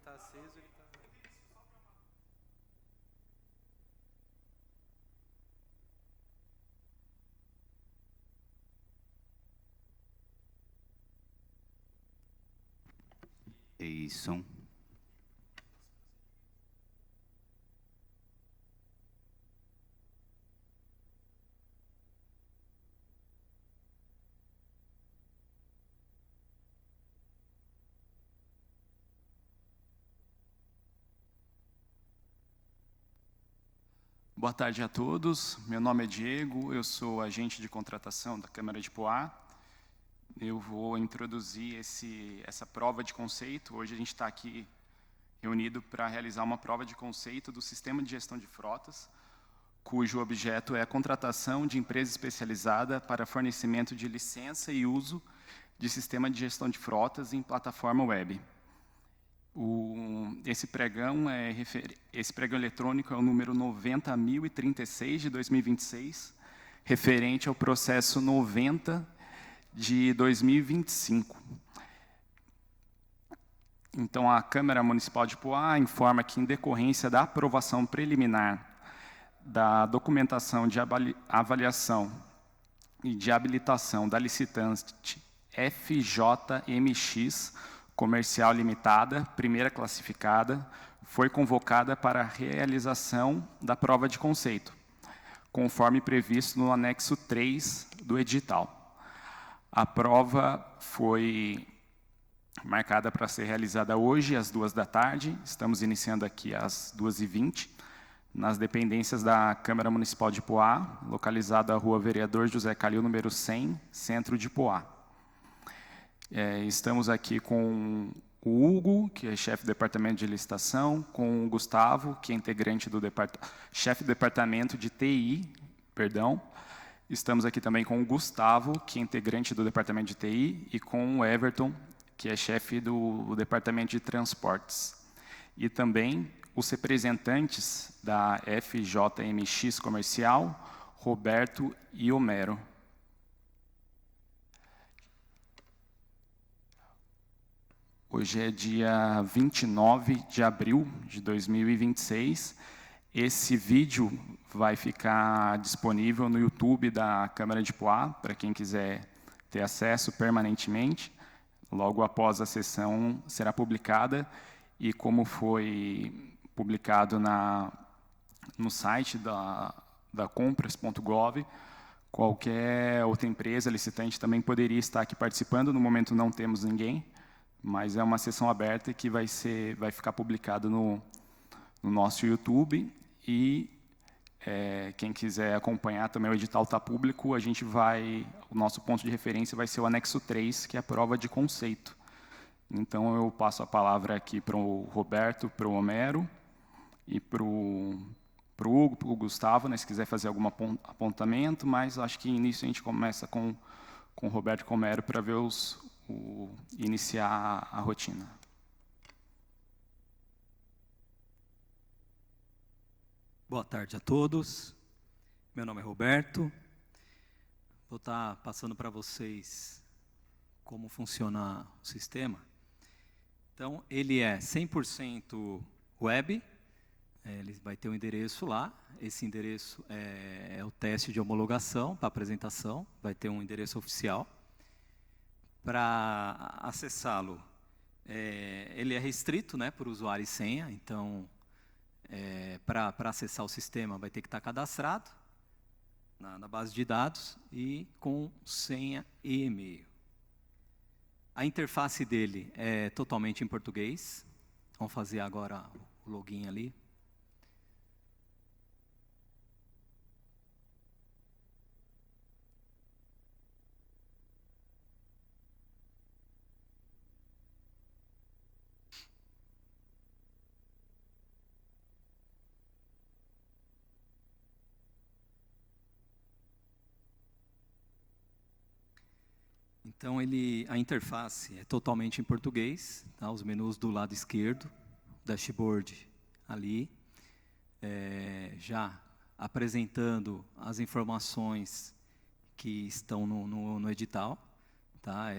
está aceso, ele está... E som. Boa tarde a todos. Meu nome é Diego, eu sou agente de contratação da Câmara de Poá. Eu vou introduzir essa prova de conceito. Hoje a gente está aqui reunido para realizar uma prova de conceito do Sistema de Gestão de Frotas, cujo objeto é a contratação de empresa especializada para fornecimento de licença e uso de sistema de gestão de frotas em plataforma web. Esse pregão eletrônico é o número 90.036 de 2026, referente ao processo 90 de 2025. Então, a Câmara Municipal de Poá informa que, em decorrência da aprovação preliminar da documentação de avaliação e de habilitação da licitante FJMX Comercial Limitada, primeira classificada, foi convocada para a realização da prova de conceito, conforme previsto no anexo 3 do edital. A prova foi marcada para ser realizada hoje, às 14h. Estamos iniciando aqui às 2h20, nas dependências da Câmara Municipal de Poá, localizada na Rua Vereador José Calil, número 100, centro de Poá. Estamos aqui com o Hugo, que é chefe do departamento de licitação, com o Gustavo, que é integrante do chefe do departamento de TI, perdão. Estamos aqui também com o Gustavo, que é integrante do departamento de TI, e com o Everton, que é chefe do departamento de transportes. E também os representantes da FJMX Comercial, Roberto e Homero. Hoje é dia 29 de abril de 2026. Esse vídeo vai ficar disponível no YouTube da Câmara de Poá, para quem quiser ter acesso permanentemente. Logo após a sessão será publicada, e como foi publicado no site da compras.gov, qualquer outra empresa licitante também poderia estar aqui participando. No momento não temos ninguém, mas é uma sessão aberta que vai ficar publicado no nosso YouTube, e quem quiser acompanhar também, o edital está público. O nosso ponto de referência vai ser o anexo 3, que é a prova de conceito. Então, eu passo a palavra aqui para o Roberto, para o Homero, e para o Hugo, para o Gustavo, né, se quiser fazer algum apontamento, mas acho que início a gente começa com o Roberto e com o Homero para ver iniciar a rotina. Boa tarde a todos. Meu nome é Roberto. Vou estar passando para vocês como funciona o sistema. Então, ele é 100% web. Ele vai ter um endereço lá. Esse endereço é o teste de homologação para apresentação. Vai ter um endereço oficial. Para acessá-lo, ele é restrito, né, por usuário e senha. Então, para acessar o sistema, vai ter que estar cadastrado na base de dados e com senha e e-mail. A interface dele é totalmente em português. Vamos fazer agora o login ali. Então, a interface é totalmente em português, tá? Os menus do lado esquerdo, dashboard ali, já apresentando as informações que estão no edital, tá?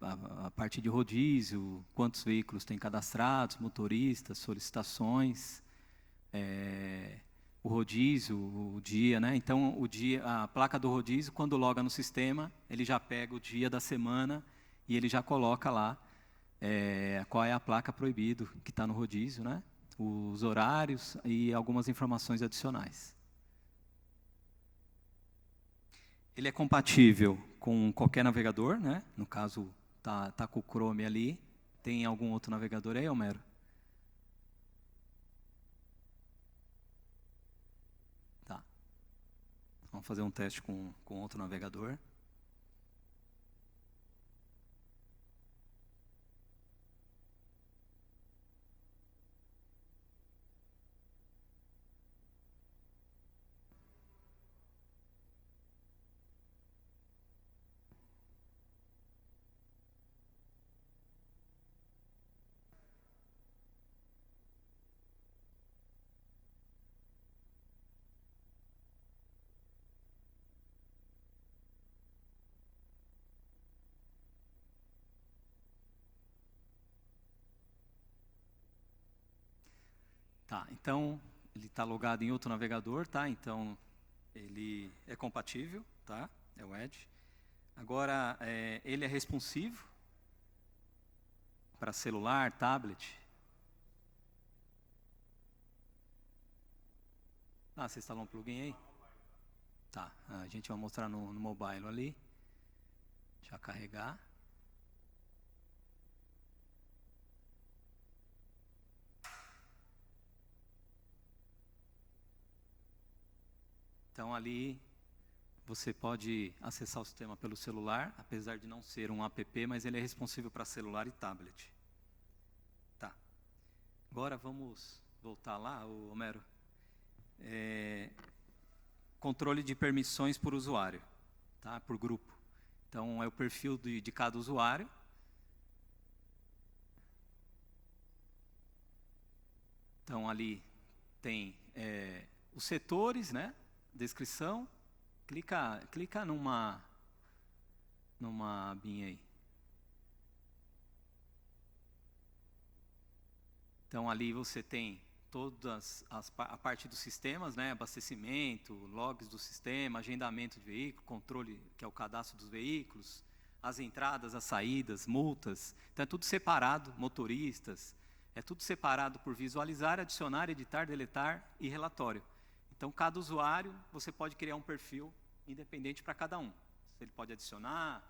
a parte de rodízio, quantos veículos tem cadastrados, motoristas, solicitações, o rodízio, o dia, né? Então, o dia, a placa do rodízio, quando loga no sistema, ele já pega o dia da semana e ele já coloca lá qual é a placa proibido que está no rodízio, né? Os horários e algumas informações adicionais. Ele é compatível com qualquer navegador, né? No caso, tá com o Chrome ali. Tem algum outro navegador aí, Homero? Tá. Vamos fazer um teste com outro navegador. Tá, então, ele está logado em outro navegador, tá? Então, ele é compatível, tá? É o Edge. Agora, ele é responsivo para celular, tablet. Ah, você instalou um plugin aí? Tá, a gente vai mostrar no mobile ali. Já carregar. Então, ali você pode acessar o sistema pelo celular, apesar de não ser um app, mas ele é responsível para celular e tablet. Tá. Agora vamos voltar lá, Homero. Controle de permissões por usuário, tá? Por grupo. Então, é o perfil de cada usuário. Então, ali tem os setores, né? Descrição. Clica numa abinha aí. Então, ali você tem todas a parte dos sistemas, né? Abastecimento, logs do sistema, agendamento de veículo, controle, que é o cadastro dos veículos, as entradas, as saídas, multas. Então, é tudo separado, motoristas. É tudo separado por visualizar, adicionar, editar, deletar e relatório. Então, cada usuário, você pode criar um perfil independente para cada um. Se ele pode adicionar,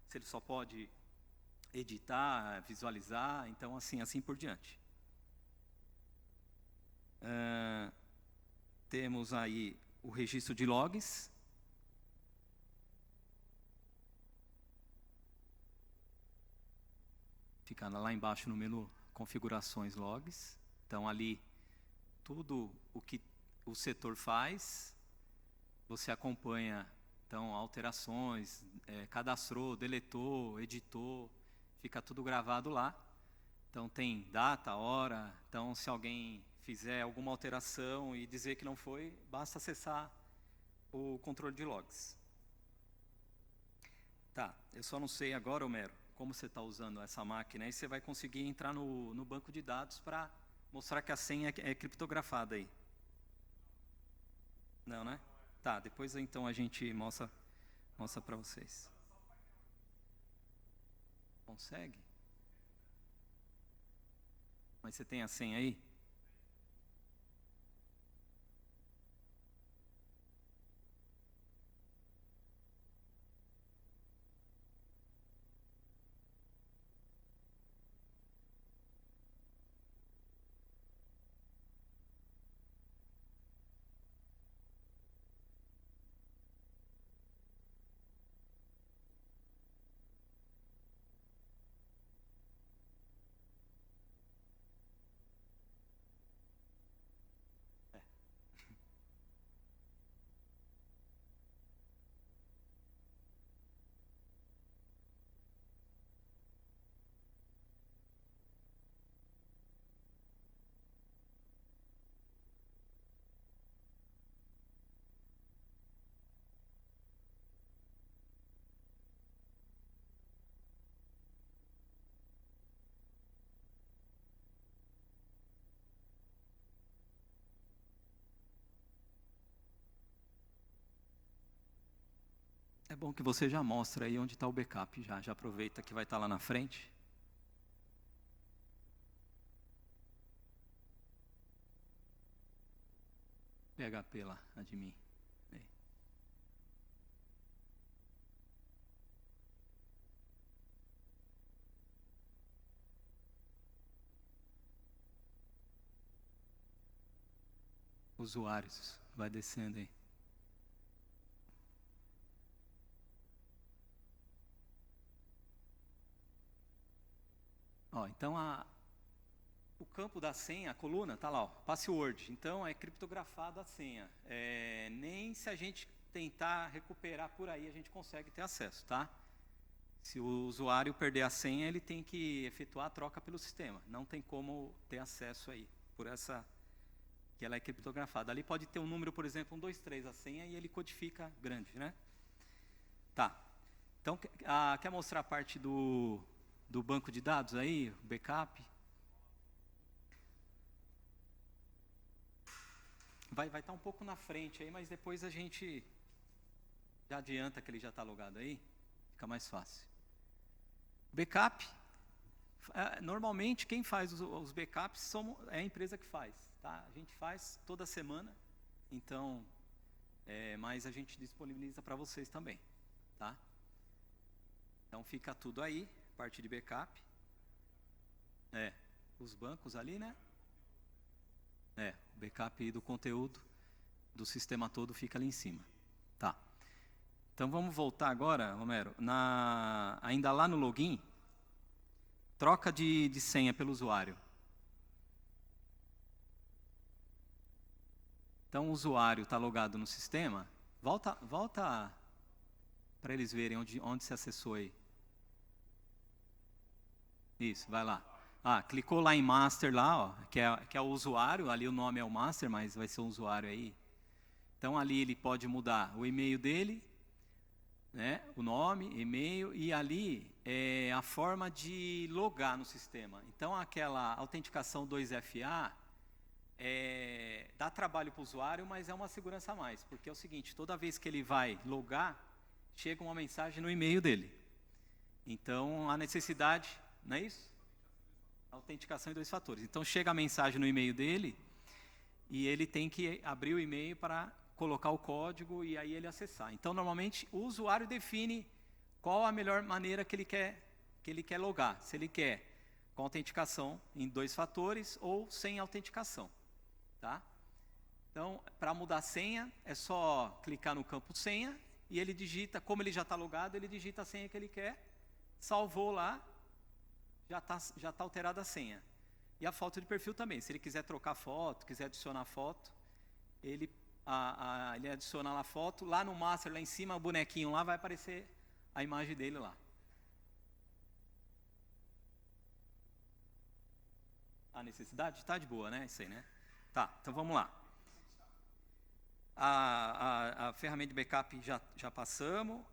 se ele só pode editar, visualizar, então assim por diante. Temos aí o registro de logs. Fica lá embaixo no menu configurações logs. Então, ali, tudo o que o setor faz, você acompanha, então, alterações, cadastrou, deletou, editou, fica tudo gravado lá. Então, tem data, hora. Então, se alguém fizer alguma alteração e dizer que não foi, basta acessar o controle de logs. Tá, eu só não sei agora, Homero, como você está usando essa máquina, aí você vai conseguir entrar no banco de dados para mostrar que a senha é criptografada aí. Não, né? Tá, depois então a gente mostra para vocês. Consegue? Mas você tem a senha aí? É bom que você já mostra aí onde está o backup, já aproveita que vai estar lá na frente. PHP lá, admin. Aí. Usuários, vai descendo aí. Ó, então o campo da senha, a coluna, está lá, ó, password. Então é criptografada a senha. Nem se a gente tentar recuperar por aí a gente consegue ter acesso, tá? Se o usuário perder a senha, ele tem que efetuar a troca pelo sistema. Não tem como ter acesso aí, por essa que ela é criptografada. Ali pode ter um número, por exemplo, 1, 2, 3, a senha, e ele codifica grande, né? Tá. Então, quer mostrar a parte do banco de dados aí, o backup? Vai estar um pouco na frente aí, mas depois a gente já adianta que ele já está logado aí, fica mais fácil. Backup, normalmente quem faz os backups é a empresa que faz, tá? A gente faz toda semana, então, mas a gente disponibiliza para vocês também, tá? Então fica tudo aí, parte de backup. Os bancos ali, né? O backup do conteúdo do sistema todo fica ali em cima. Tá. Então vamos voltar agora, Romero, ainda lá no login, troca de senha pelo usuário. Então o usuário está logado no sistema, volta para eles verem onde se acessou aí. Isso, vai lá. Clicou lá em master lá, ó, que é o usuário, ali o nome é o master, mas vai ser um usuário aí. Então ali ele pode mudar o e-mail dele, né, o nome, e-mail, e ali é a forma de logar no sistema. Então aquela autenticação 2FA dá trabalho para o usuário, mas é uma segurança a mais, porque é o seguinte, toda vez que ele vai logar, chega uma mensagem no e-mail dele. Então a necessidade, não é isso? Autenticação em 2 fatores. Então chega a mensagem no e-mail dele e ele tem que abrir o e-mail para colocar o código e aí ele acessar. Então normalmente o usuário define qual a melhor maneira que ele quer logar. Se ele quer com autenticação em 2 fatores ou sem autenticação, tá? Então para mudar a senha é só clicar no campo senha e ele digita, como ele já está logado, ele digita a senha que ele quer, salvou lá. Já tá alterada a senha. E a foto de perfil também. Se ele quiser trocar foto, quiser adicionar foto, ele adiciona lá a foto. Lá no master, lá em cima, o bonequinho lá, vai aparecer a imagem dele lá. A necessidade? Está de boa, né? Isso aí, né? Tá, então vamos lá. A ferramenta de backup já passamos.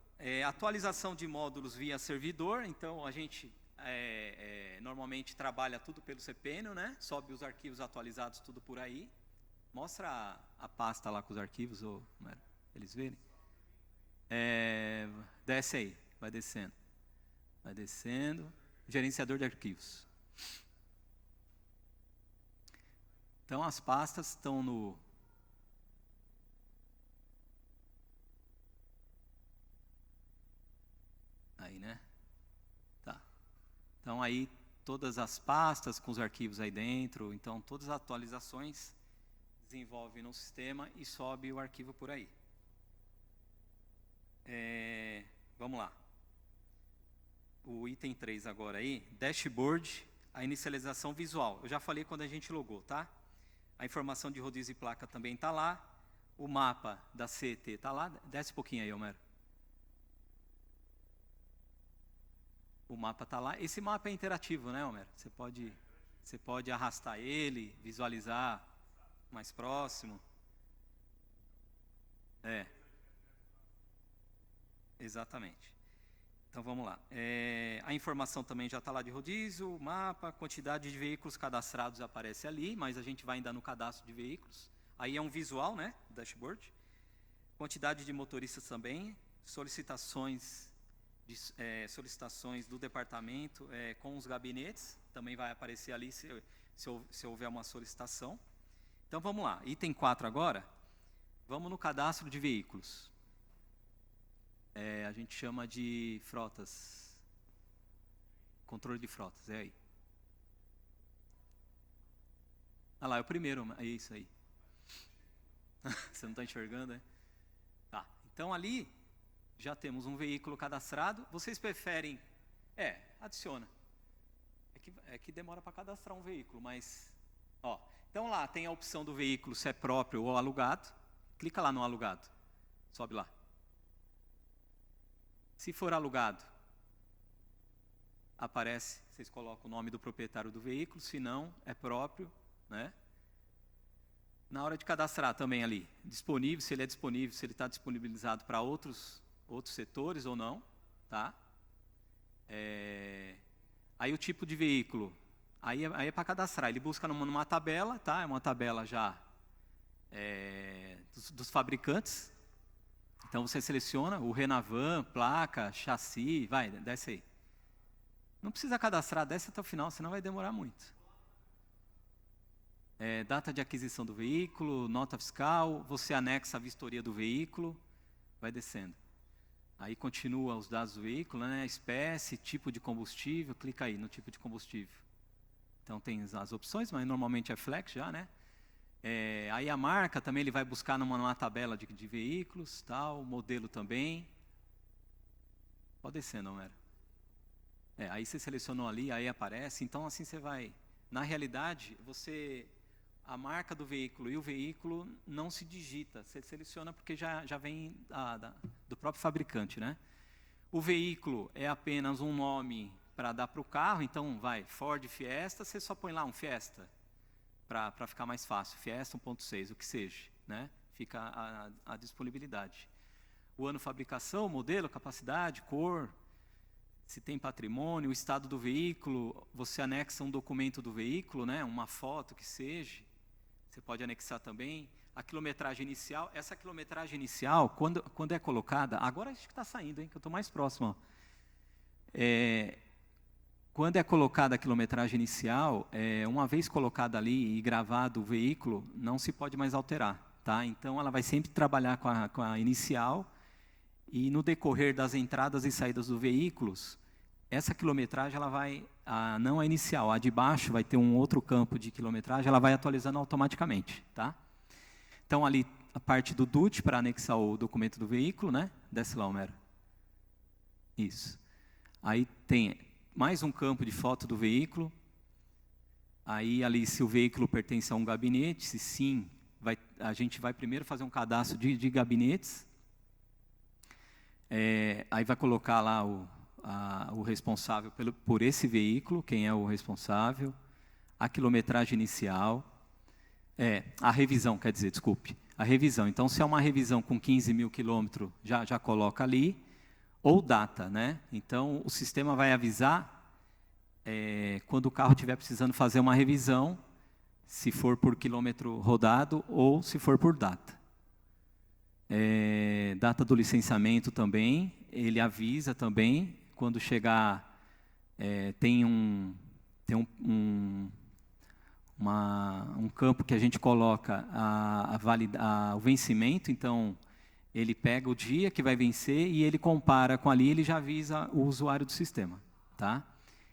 Atualização de módulos via servidor. Então, a gente... normalmente trabalha tudo pelo CPN, né? Sobe os arquivos atualizados tudo por aí. Mostra a pasta lá com os arquivos, eles verem. Desce aí, vai descendo. Vai descendo. Gerenciador de arquivos. Então as pastas estão no... Aí, né? Então aí todas as pastas com os arquivos aí dentro, então todas as atualizações desenvolve no sistema e sobe o arquivo por aí. Vamos lá. O item 3 agora aí, dashboard, a inicialização visual. Eu já falei quando a gente logou, tá? A informação de rodízio e placa também está lá. O mapa da CET está lá. Desce um pouquinho aí, Homero. O mapa está lá. Esse mapa é interativo, né, Homero? Você pode arrastar ele, visualizar mais próximo. Exatamente. Então vamos lá. A informação também já está lá de rodízio, o mapa, quantidade de veículos cadastrados aparece ali, mas a gente vai ainda no cadastro de veículos. Aí é um visual, né, dashboard. Quantidade de motoristas também. solicitações do departamento com os gabinetes, também vai aparecer ali se houver uma solicitação. Então vamos lá, item 4 agora, vamos no cadastro de veículos. A gente chama de frotas, controle de frotas, é aí. Ah lá, é o primeiro, é isso aí. Você não está enxergando, né? Tá, então ali já temos um veículo cadastrado. Vocês preferem... adiciona. É que demora para cadastrar um veículo, mas... então lá tem a opção do veículo se é próprio ou alugado. Clica lá no alugado. Sobe lá. Se for alugado, aparece, vocês colocam o nome do proprietário do veículo. Se não, é próprio, né? Na hora de cadastrar também ali, disponível, se ele é disponível, se ele está disponibilizado para outros setores ou não, tá? Aí o tipo de veículo, aí é para cadastrar, ele busca numa tabela, tá? É uma tabela já dos fabricantes. Então você seleciona o Renavan, placa, chassi, vai, desce aí. Não precisa cadastrar, desce até o final, senão vai demorar muito. Data de aquisição do veículo, nota fiscal, você anexa a vistoria do veículo, vai descendo. Aí continua os dados do veículo, né? Espécie, tipo de combustível, clica aí no tipo de combustível. Então tem as opções, mas normalmente é flex já, né? Aí a marca também ele vai buscar numa tabela de veículos, tal, modelo também. Pode descer, não era? Aí você selecionou ali, aí aparece, então assim você vai... Na realidade, a marca do veículo e o veículo não se digita, você seleciona porque já vem do próprio fabricante, né? O veículo é apenas um nome para dar para o carro, então vai, Ford Fiesta, você só põe lá um Fiesta, para ficar mais fácil, Fiesta 1.6, o que seja, né? Fica a disponibilidade. O ano de fabricação, modelo, capacidade, cor, se tem patrimônio, o estado do veículo, você anexa um documento do veículo, né? Uma foto que seja. Você pode anexar também a quilometragem inicial. Essa quilometragem inicial, quando é colocada... Agora acho que está saindo, hein, que eu estou mais próximo. Quando é colocada a quilometragem inicial, uma vez colocada ali e gravado o veículo, não se pode mais alterar. Tá? Então, ela vai sempre trabalhar com a inicial e no decorrer das entradas e saídas dos veículos, essa quilometragem ela vai, não a inicial, a de baixo vai ter um outro campo de quilometragem, ela vai atualizando automaticamente. Tá? Então, ali, a parte do DUT para anexar o documento do veículo, né? Desce lá, Homero. Isso. Aí tem mais um campo de foto do veículo. Aí, ali, se o veículo pertence a um gabinete, se sim, a gente vai primeiro fazer um cadastro de gabinetes. Aí vai colocar lá o responsável por esse veículo, quem é o responsável, a quilometragem inicial, a revisão, quer dizer, desculpe, a revisão. Então, se é uma revisão com 15 mil quilômetros, já coloca ali, ou data, né? Então, o sistema vai avisar quando o carro estiver precisando fazer uma revisão, se for por quilômetro rodado ou se for por data. Data do licenciamento também, ele avisa também, quando chegar, tem um campo que a gente coloca o vencimento, então ele pega o dia que vai vencer e ele compara com ali, ele já avisa o usuário do sistema. Tá?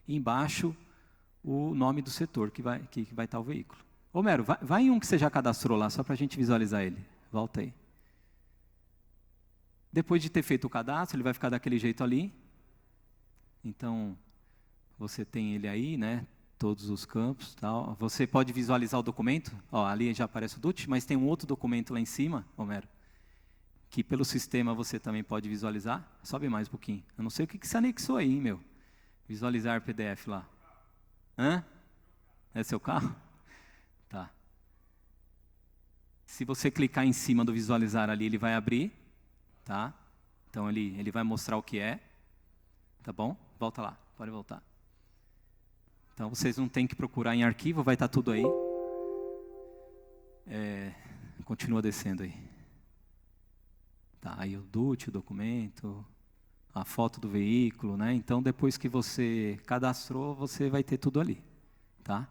E embaixo, o nome do setor que vai estar o veículo. Homero, vai em um que você já cadastrou lá, só para a gente visualizar ele. Volta aí. Depois de ter feito o cadastro, ele vai ficar daquele jeito ali. Então, você tem ele aí, né? Todos os campos, tal. Você pode visualizar o documento. Ali já aparece o DUT, mas tem um outro documento lá em cima, Homero, que pelo sistema você também pode visualizar. Sobe mais um pouquinho. Eu não sei o que você anexou aí, hein, meu. Visualizar PDF lá. Hã? É seu carro? Tá. Se você clicar em cima do visualizar ali, ele vai abrir. Tá? Então, ele vai mostrar o que é. Tá bom? Volta lá, pode voltar. Então, vocês não têm que procurar em arquivo, vai estar tudo aí. Continua descendo aí. Tá, aí o DUT, o documento, a foto do veículo, né? Então, depois que você cadastrou, você vai ter tudo ali, tá?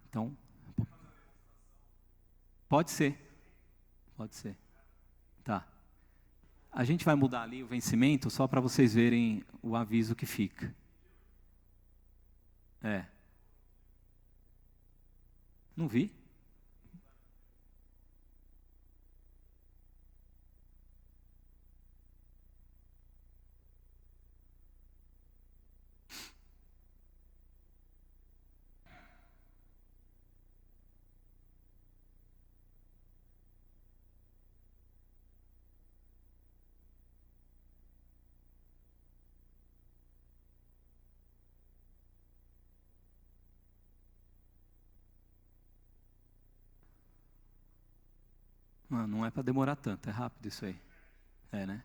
Então, pode ser, pode ser. Tá. A gente vai mudar ali o vencimento só para vocês verem o aviso que fica. É. Não vi? Não é para demorar tanto, é rápido isso aí. É, né?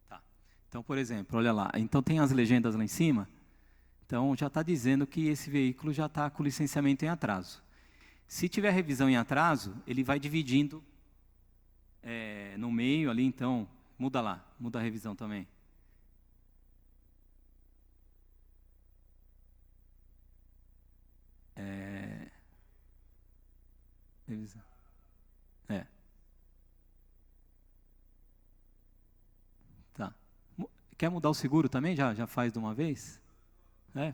Tá. Então, por exemplo, olha lá. Então, tem as legendas lá em cima. Então, já está dizendo que esse veículo já está com licenciamento em atraso. Se tiver revisão em atraso, ele vai dividindo no meio ali, então, muda lá, muda a revisão também. Revisão. Tá. Quer mudar o seguro também? Já faz de uma vez?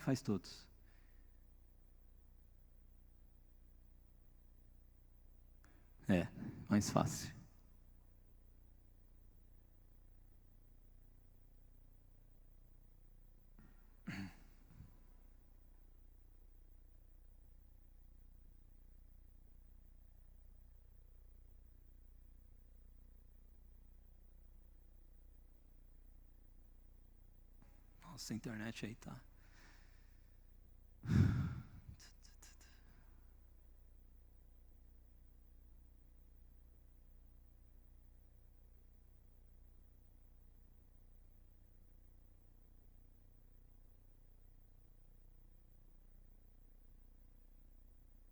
Faz todos. Mais fácil. Nossa, a internet aí tá.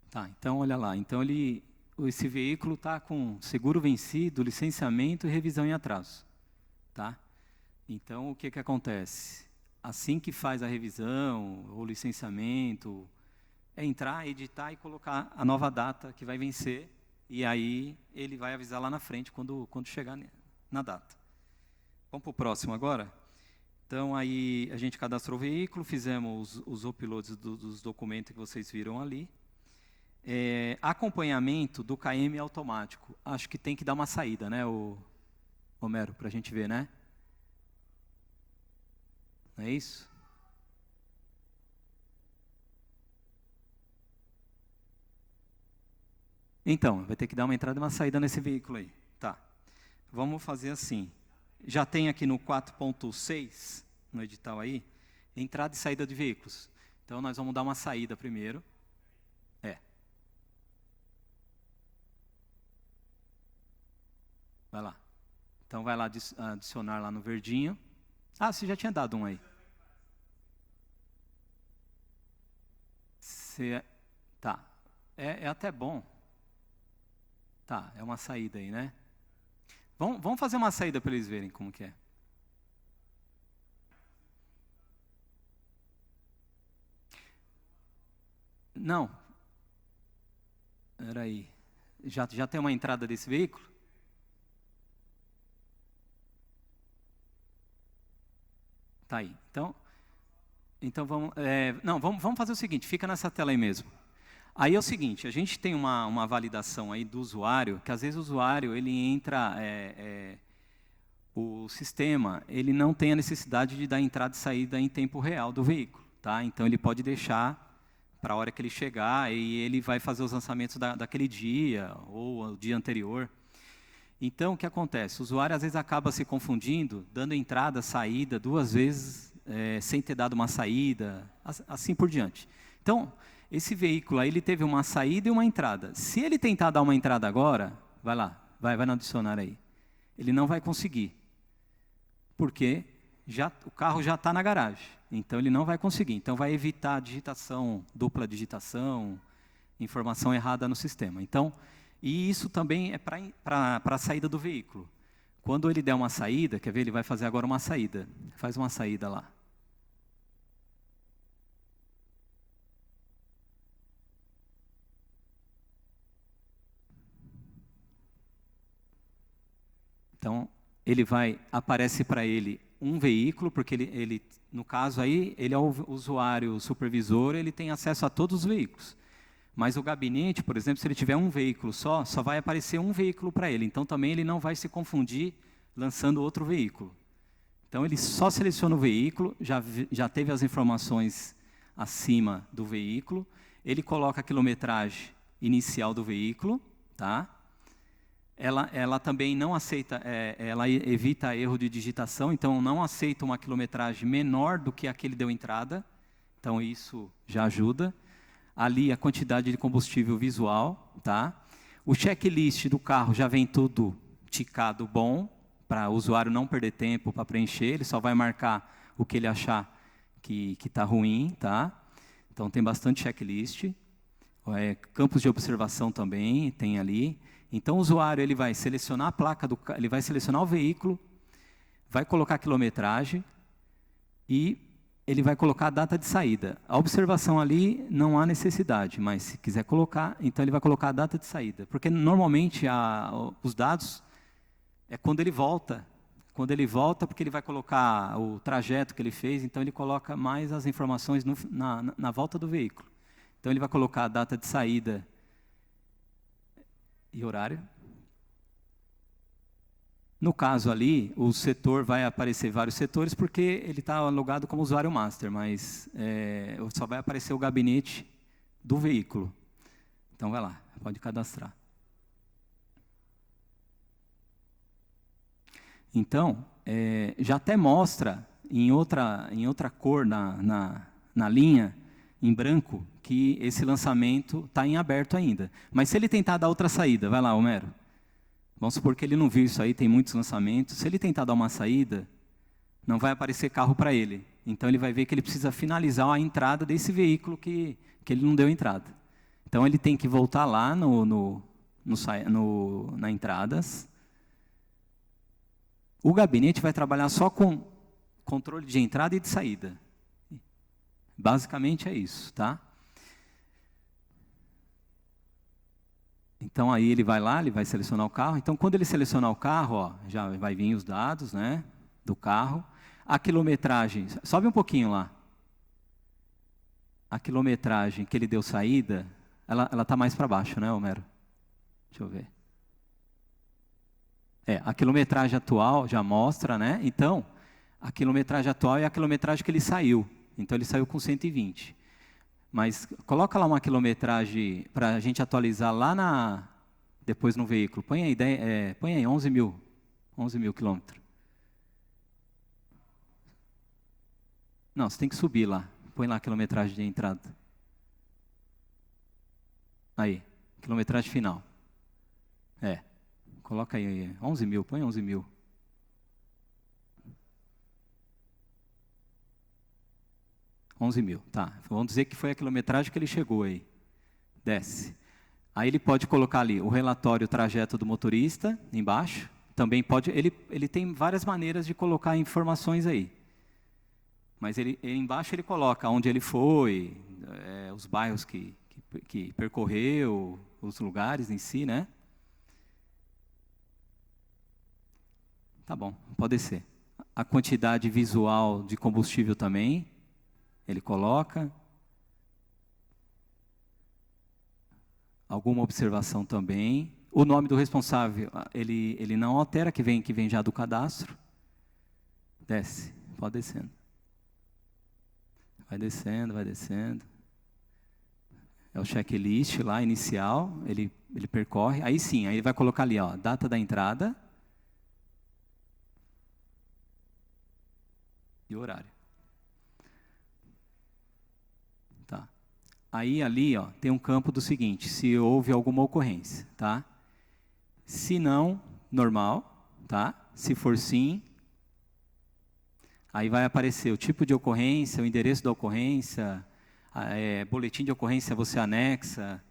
Tá, então olha lá. Então esse veículo está com seguro vencido, licenciamento e revisão em atraso. Tá? Então o que acontece? Assim que faz a revisão ou licenciamento, é entrar, editar e colocar a nova data que vai vencer, e aí ele vai avisar lá na frente quando chegar na data. Vamos para o próximo agora? Então, aí a gente cadastrou o veículo, fizemos os uploads dos documentos que vocês viram ali. Acompanhamento do KM automático. Acho que tem que dar uma saída, né, Romero, para a gente ver, né? Não é isso? Então, vai ter que dar uma entrada e uma saída nesse veículo aí. Tá. Vamos fazer assim. Já tem aqui no 4.6, no edital aí, entrada e saída de veículos. Então, nós vamos dar uma saída primeiro. Vai lá. Então, vai lá adicionar lá no verdinho. Ah, você já tinha dado um aí. Tá. É até bom. Tá, é uma saída aí, né? Vamos fazer uma saída para eles verem como que é. Não. Espera aí. Já tem uma entrada desse veículo? Tá aí. Então vamos fazer o seguinte, fica nessa tela aí mesmo. Aí é o seguinte, a gente tem uma validação aí do usuário, que às vezes o usuário ele entra, o sistema ele não tem a necessidade de dar entrada e saída em tempo real do veículo, tá? Então ele pode deixar para a hora que ele chegar e ele vai fazer os lançamentos daquele dia ou o dia anterior. Então, o que acontece? O usuário, às vezes, acaba se confundindo, dando entrada, saída, 2 vezes, sem ter dado uma saída, assim por diante. Então, esse veículo aí, ele teve uma saída e uma entrada. Se ele tentar dar uma entrada agora, vai lá, vai no adicionar aí. Ele não vai conseguir. porque o carro já está na garagem. Então, ele não vai conseguir. Então, vai evitar digitação, dupla digitação, informação errada no sistema. Então, e isso também é para a saída do veículo. Quando ele der uma saída, quer ver? Ele vai fazer agora uma saída. Faz uma saída lá. Então, aparece para ele um veículo, porque ele, no caso aí, ele é o usuário supervisor, ele tem acesso a todos os veículos. Mas o gabinete, por exemplo, se ele tiver um veículo só vai aparecer um veículo para ele. Então, também ele não vai se confundir lançando outro veículo. Então, ele só seleciona o veículo, já teve as informações acima do veículo, ele coloca a quilometragem inicial do veículo, tá? Ela também não aceita, ela evita erro de digitação, então não aceita uma quilometragem menor do que a que ele deu entrada. Então, isso já ajuda. Ali, a quantidade de combustível visual. Tá? O checklist do carro já vem tudo ticado bom, para o usuário não perder tempo para preencher. Ele só vai marcar o que ele achar que está ruim. Tá? Então, tem bastante checklist. Campos de observação também tem ali. Então, o usuário ele vai selecionar a placa ele vai selecionar o veículo, vai colocar a quilometragem e ele vai colocar a data de saída. A observação ali não há necessidade, mas se quiser colocar, então ele vai colocar a data de saída, porque normalmente os dados é quando ele volta. Quando ele volta, porque ele vai colocar o trajeto que ele fez, então ele coloca mais as informações na volta do veículo. Então ele vai colocar a data de saída e horário. No caso ali, o setor vai aparecer vários setores, porque ele está logado como usuário master, mas só vai aparecer o gabinete do veículo. Então, vai lá, pode cadastrar. Então, já até mostra em outra cor na linha, em branco, que esse lançamento está em aberto ainda. Mas se ele tentar dar outra saída, vai lá, Homero. Vamos supor que ele não viu isso aí, tem muitos lançamentos. Se ele tentar dar uma saída, não vai aparecer carro para ele. Então, ele vai ver que ele precisa finalizar a entrada desse veículo que ele não deu entrada. Então, ele tem que voltar lá na entradas. O gabinete vai trabalhar só com controle de entrada e de saída. Basicamente é isso, tá? Então, aí ele vai lá, ele vai selecionar o carro. Então, quando ele selecionar o carro, ó, já vai vir os dados, né, do carro. A quilometragem, sobe um pouquinho lá. A quilometragem que ele deu saída, ela está mais para baixo, né, Homero? Deixa eu ver. A quilometragem atual já mostra, né? Então, a quilometragem atual é a quilometragem que ele saiu. Então, ele saiu com 120. Mas coloca lá uma quilometragem para a gente atualizar lá depois no veículo. Põe aí 11 mil quilômetros. Não, você tem que subir lá. Põe lá a quilometragem de entrada. Aí, quilometragem final. Coloca aí 11 mil, põe 11 mil. Tá. Vamos dizer que foi a quilometragem que ele chegou aí. Desce. Aí ele pode colocar ali o relatório, o trajeto do motorista, embaixo. Também pode, ele tem várias maneiras de colocar informações aí. Mas embaixo ele coloca onde ele foi, os bairros que percorreu, os lugares em si, né? Tá bom, pode ser. A quantidade visual de combustível também, ele coloca. Alguma observação também. O nome do responsável, ele não altera, que vem já do cadastro. Desce, pode descendo. Vai descendo. É o checklist lá, inicial, ele percorre. Aí sim, aí ele vai colocar ali, ó, data da entrada e horário. Tá. Aí ali, ó, tem um campo do seguinte, se houve alguma ocorrência, tá? Se não, normal, tá? Se for sim, Aí vai aparecer o tipo de ocorrência, o endereço da ocorrência, boletim de ocorrência você anexa,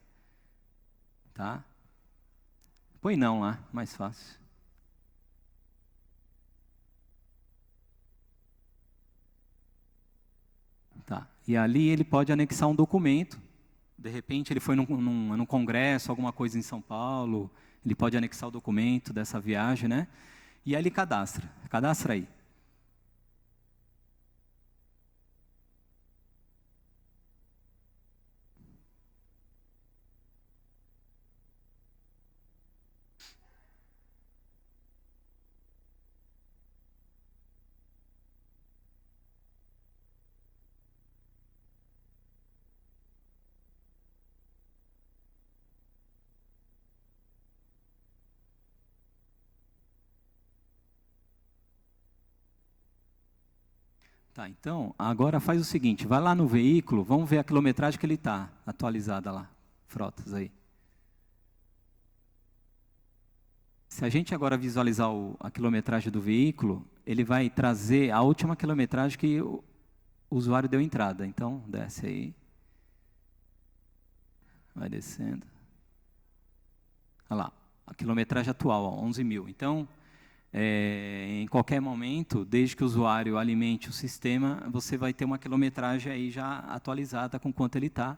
tá? Põe não lá, mais fácil. Tá. E ali ele pode anexar um documento. De repente ele foi num congresso, alguma coisa em São Paulo, ele pode anexar o documento dessa viagem, né? E aí ele cadastra. Cadastra aí. Tá, então, agora faz o seguinte, vai lá no veículo, vamos ver a quilometragem que ele está, atualizada lá, frotas aí. Se a gente agora visualizar a quilometragem do veículo, ele vai trazer a última quilometragem que o usuário deu entrada. Então, desce aí. Vai descendo. Olha lá, a quilometragem atual, ó, 11.000. Então, em qualquer momento, desde que o usuário alimente o sistema, você vai ter uma quilometragem aí já atualizada com quanto ele está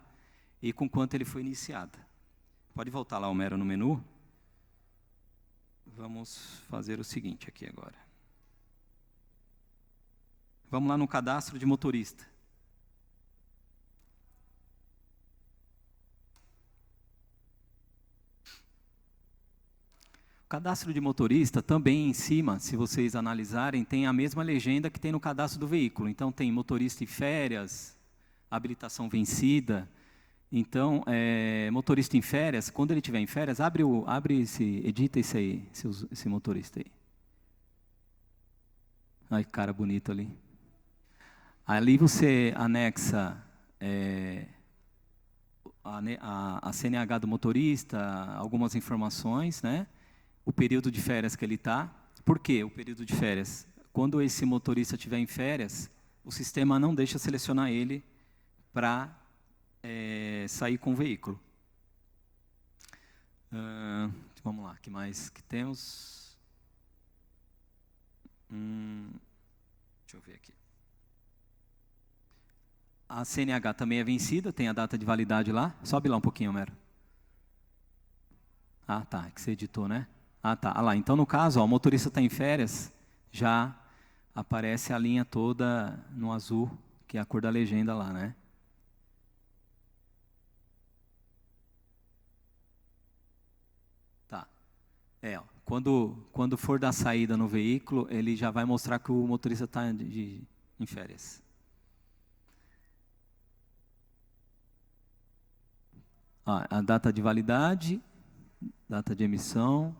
e com quanto ele foi iniciado. Pode voltar lá, Homero, no menu. Vamos fazer o seguinte aqui agora. Vamos lá no cadastro de motorista. O cadastro de motorista também em cima, se vocês analisarem, tem a mesma legenda que tem no cadastro do veículo. Então tem motorista em férias, habilitação vencida. Então, motorista em férias, quando ele estiver em férias, edita esse motorista aí. Ai, cara bonito ali. Ali você anexa a CNH do motorista, algumas informações, né? O período de férias que ele está. Por quê o período de férias? Quando esse motorista estiver em férias, o sistema não deixa selecionar ele para sair com o veículo. Vamos lá, o que mais que temos? Deixa eu ver aqui. A CNH também é vencida, tem a data de validade lá. Sobe lá um pouquinho, Homero. Ah, tá, que você editou, né? Ah, tá. Ah, lá. Então, no caso, ó, o motorista está em férias, já aparece a linha toda no azul, que é a cor da legenda lá, né? Tá. Ó, quando for dar saída no veículo, ele já vai mostrar que o motorista está em férias. A data de validade, data de emissão.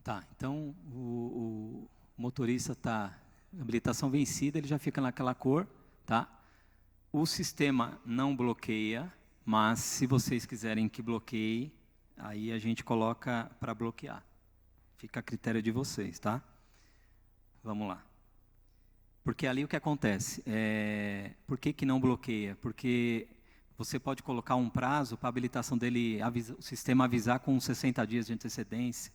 Tá, então o motorista está, habilitação vencida, ele já fica naquela cor, tá? O sistema não bloqueia, mas se vocês quiserem que bloqueie, aí a gente coloca para bloquear. Fica a critério de vocês, tá? Vamos lá. Porque ali o que acontece? Por que não bloqueia? Porque você pode colocar um prazo para a habilitação dele, o sistema avisar com 60 dias de antecedência.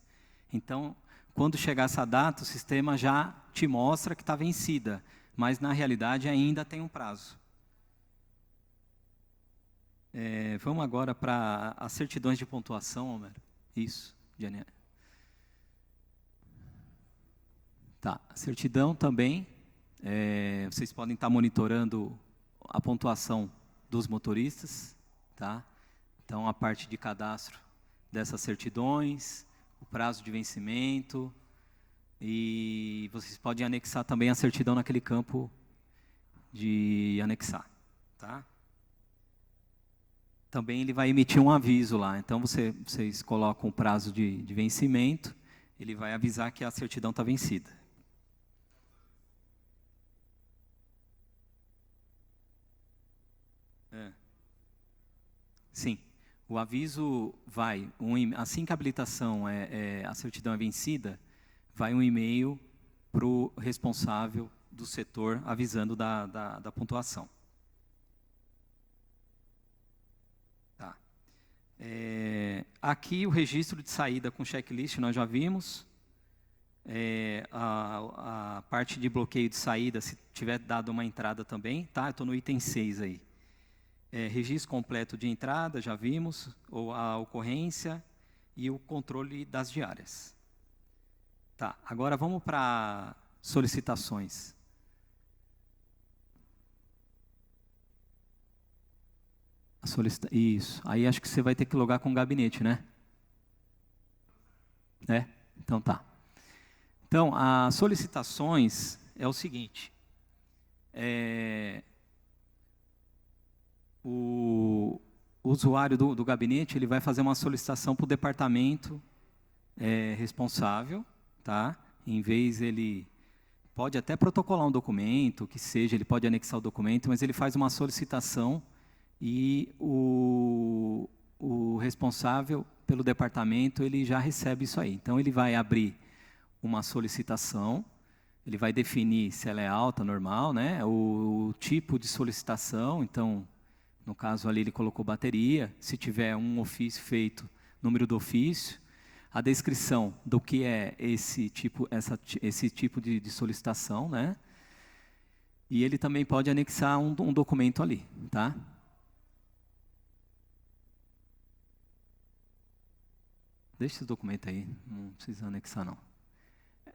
Então, quando chegar essa data, o sistema já te mostra que está vencida, mas na realidade ainda tem um prazo. Vamos agora para as certidões de pontuação, Homero. Isso, Janiel. Tá, a certidão também, vocês podem estar monitorando a pontuação dos motoristas, tá? Então, a parte de cadastro dessas certidões, o prazo de vencimento, e vocês podem anexar também a certidão naquele campo de anexar, tá? Também ele vai emitir um aviso lá, então vocês colocam o prazo de vencimento, ele vai avisar que a certidão está vencida. Sim, o aviso vai, assim que a habilitação, a certidão é vencida, vai um e-mail para o responsável do setor avisando da pontuação. Tá. Aqui o registro de saída com checklist nós já vimos. A parte de bloqueio de saída, se tiver dado uma entrada também, tá? Eu estou no item 6 aí. Registro completo de entrada, já vimos, ou a ocorrência e o controle das diárias. Tá, agora vamos para solicitações. Isso, aí acho que você vai ter que logar com o gabinete, né? Então tá. Então, as solicitações é o seguinte. O usuário do gabinete ele vai fazer uma solicitação para o departamento responsável, tá? Em vez ele pode até protocolar um documento, que seja, ele pode anexar o documento, mas ele faz uma solicitação e o responsável pelo departamento ele já recebe isso aí. Então ele vai abrir uma solicitação, ele vai definir se ela é alta, normal, né? O tipo de solicitação, então no caso ali ele colocou bateria, se tiver um ofício feito, número do ofício, a descrição do que é esse tipo de solicitação, né? E ele também pode anexar um documento ali, tá? Deixa esse documento aí, não precisa anexar não.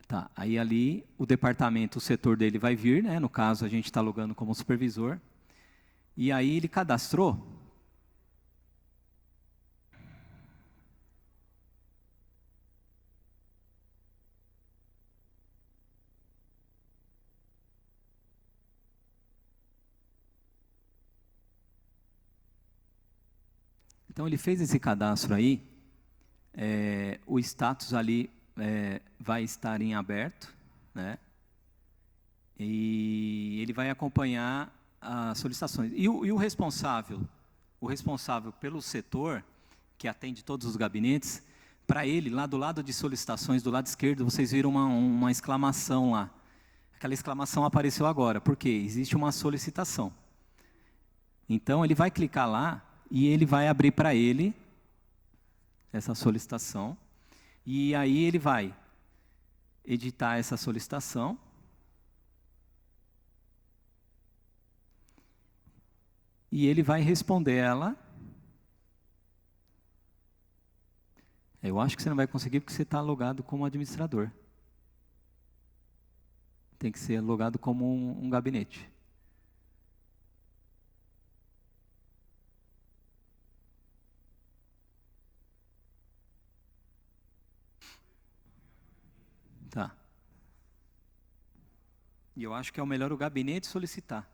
Tá, aí ali o departamento, o setor dele vai vir, né? No caso a gente está logando como supervisor. E aí ele cadastrou. Então ele fez esse cadastro aí, o status ali vai estar em aberto, né? E ele vai acompanhar as solicitações. E o responsável pelo setor, que atende todos os gabinetes, para ele, lá do lado de solicitações, do lado esquerdo, vocês viram uma exclamação lá. Aquela exclamação apareceu agora, porque existe uma solicitação. Então, ele vai clicar lá e ele vai abrir para ele essa solicitação. E aí ele vai editar essa solicitação. E ele vai responder ela. Eu acho que você não vai conseguir porque você está logado como administrador. Tem que ser logado como um gabinete. Tá. E eu acho que é o melhor o gabinete solicitar.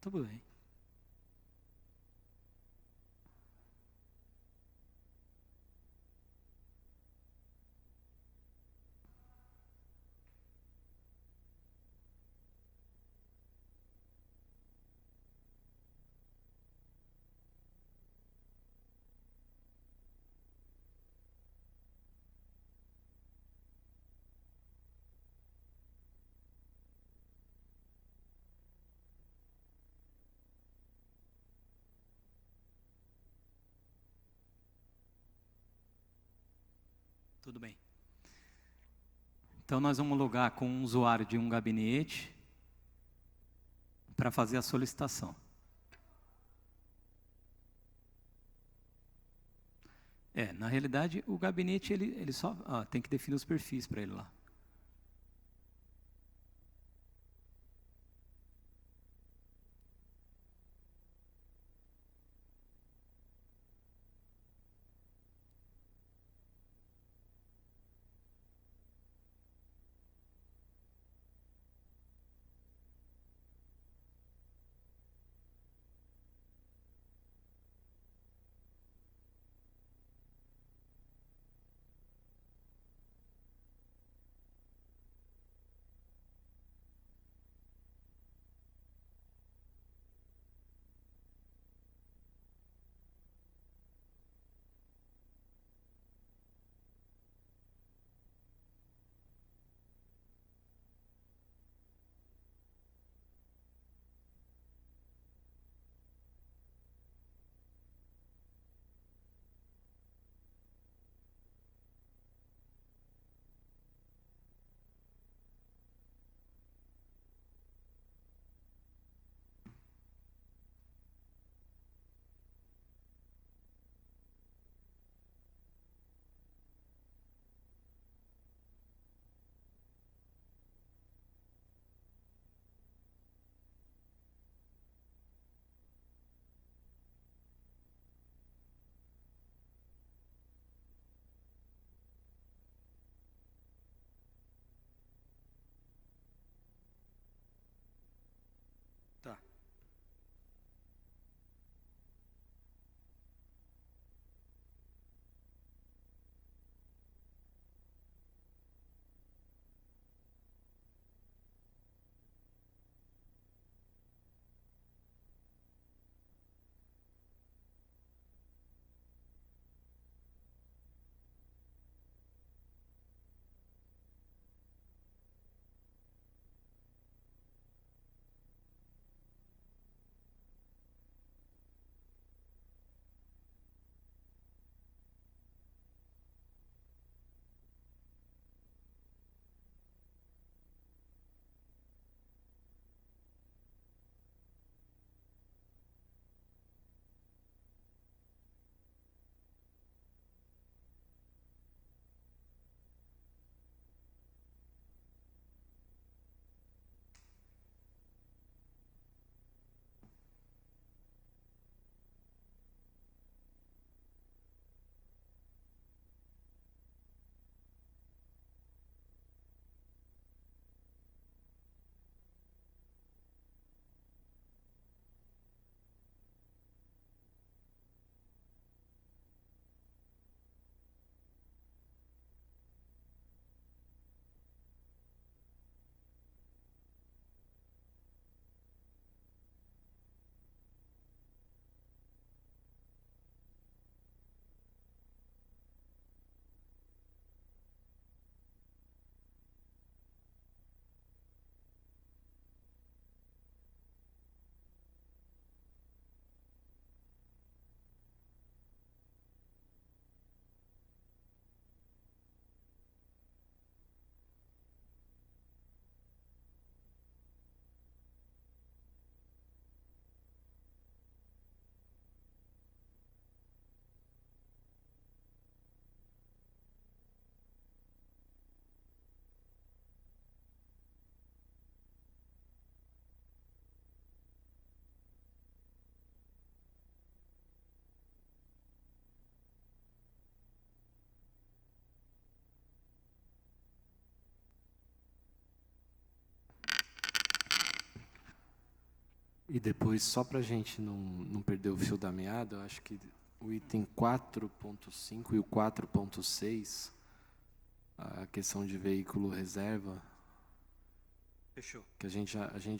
Tudo bem. Tudo bem. Então, nós vamos logar com um usuário de um gabinete para fazer a solicitação. Na realidade, o gabinete ele só tem que definir os perfis para ele lá. E depois, só para a gente não perder o fio da meada, eu acho que o item 4.5 e o 4.6, a questão de veículo reserva, Fechou. que a gente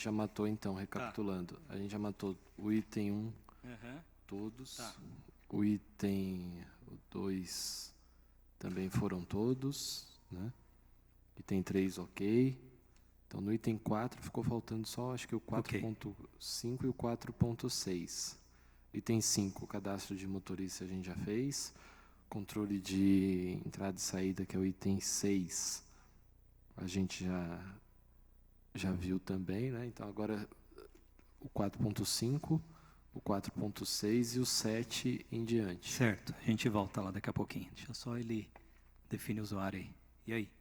já matou, então, recapitulando. A gente já matou o item 1, todos. Tá. O item 2 também foram todos, né? Item 3, ok. Então, no item 4 ficou faltando só, acho que o 4.5 e o 4.6. Item 5, cadastro de motorista a gente já fez. Controle de entrada e saída, que é o item 6, a gente já viu também, né? Então, agora o 4.5, o 4.6 e o 7 em diante. Certo, a gente volta lá daqui a pouquinho. Deixa só ele definir o usuário aí. E aí?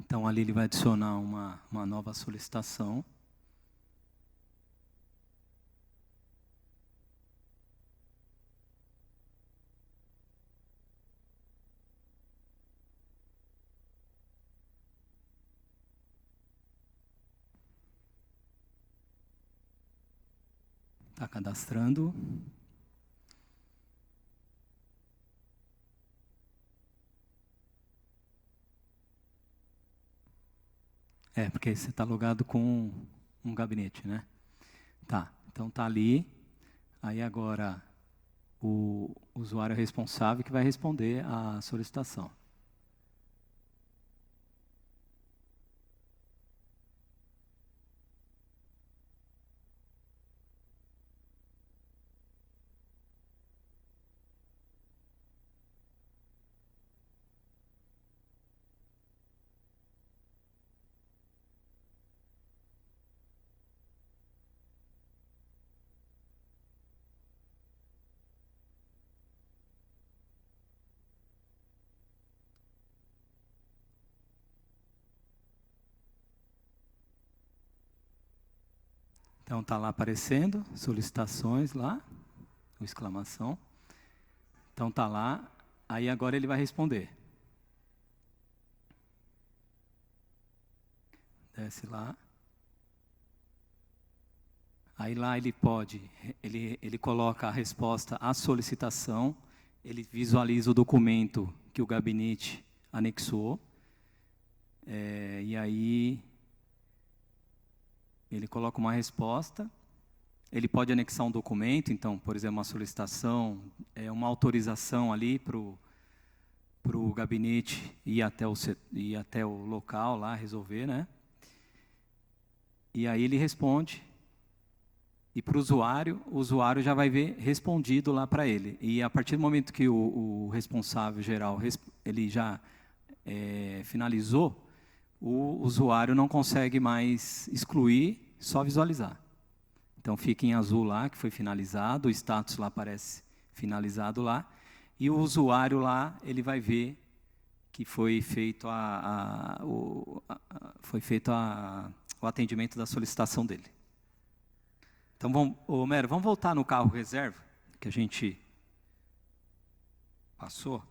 Então, ali ele vai adicionar uma nova solicitação. Está cadastrando. Porque você está logado com um gabinete, né? Tá, então está ali. Aí agora o usuário responsável que vai responder à solicitação. Então está lá aparecendo, solicitações lá, com exclamação. Então está lá, aí agora ele vai responder. Desce lá. Aí lá ele coloca a resposta à solicitação, ele visualiza o documento que o gabinete anexou, e aí ele coloca uma resposta. Ele pode anexar um documento, então, por exemplo, uma solicitação, uma autorização ali para o gabinete ir até o local lá resolver, né? E aí ele responde. E para o usuário já vai ver respondido lá para ele. E a partir do momento que o responsável geral ele já finalizou, o usuário não consegue mais excluir, só visualizar. Então fica em azul lá, que foi finalizado, o status lá aparece finalizado lá, e o usuário lá, ele vai ver que foi feito o atendimento da solicitação dele. Então, Homero, vamos voltar no carro reserva, que a gente passou.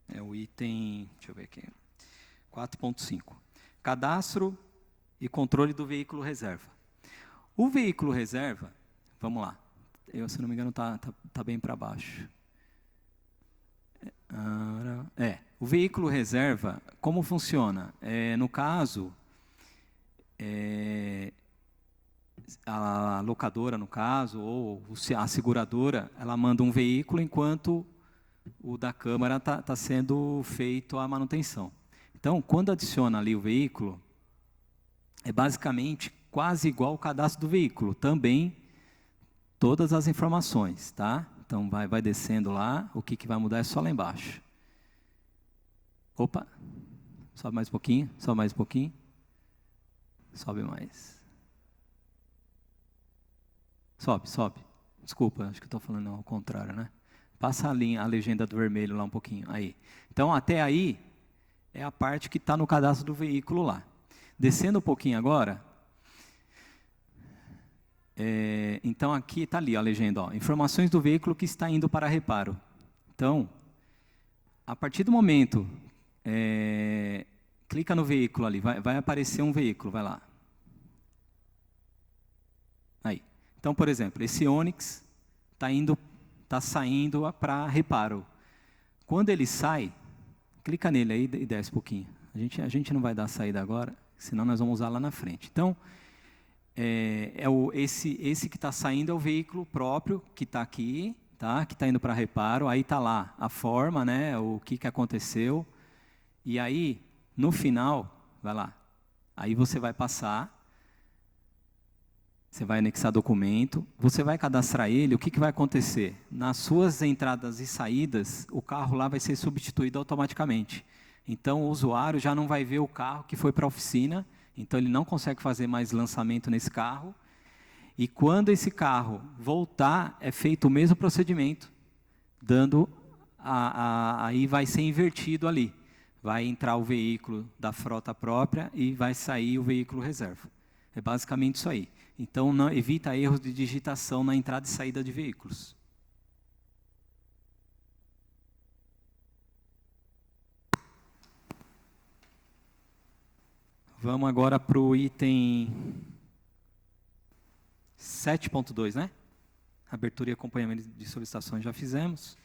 É o item, deixa eu ver aqui, 4.5. Cadastro e controle do veículo reserva. O veículo reserva, vamos lá, se não me engano está bem para baixo. O veículo reserva, como funciona? No caso, a locadora, no caso, ou a seguradora, ela manda um veículo enquanto o da Câmara está sendo feito a manutenção. Então, quando adiciona ali o veículo, é basicamente quase igual ao cadastro do veículo, também todas as informações, tá? Então, vai descendo lá. O que vai mudar é só lá embaixo. Opa. Sobe mais um pouquinho. Sobe mais um pouquinho. Sobe mais. Sobe. Desculpa, acho que estou falando ao contrário, né? Passa a legenda do vermelho lá um pouquinho. Aí. Então, até aí, é a parte que está no cadastro do veículo lá. Descendo um pouquinho agora. Então, aqui está ali a legenda. Ó, informações do veículo que está indo para reparo. Então, a partir do momento, clica no veículo ali, vai aparecer um veículo, vai lá. Aí. Então, por exemplo, esse Onix está saindo para reparo. Quando ele sai, clica nele aí e desce um pouquinho. A gente não vai dar a saída agora, senão nós vamos usar lá na frente. Então, esse que está saindo é o veículo próprio que está aqui, tá? Que está indo para reparo. Aí está lá a forma, né? O que aconteceu. E aí, no final, vai lá. Aí você vai passar. Você vai anexar documento, você vai cadastrar ele, o que vai acontecer? Nas suas entradas e saídas, o carro lá vai ser substituído automaticamente. Então, o usuário já não vai ver o carro que foi para a oficina, então ele não consegue fazer mais lançamento nesse carro. E quando esse carro voltar, é feito o mesmo procedimento, aí vai ser invertido ali. Vai entrar o veículo da frota própria e vai sair o veículo reserva. É basicamente isso aí. Então, evita erros de digitação na entrada e saída de veículos. Vamos agora para o item 7.2, né? Abertura e acompanhamento de solicitações já fizemos.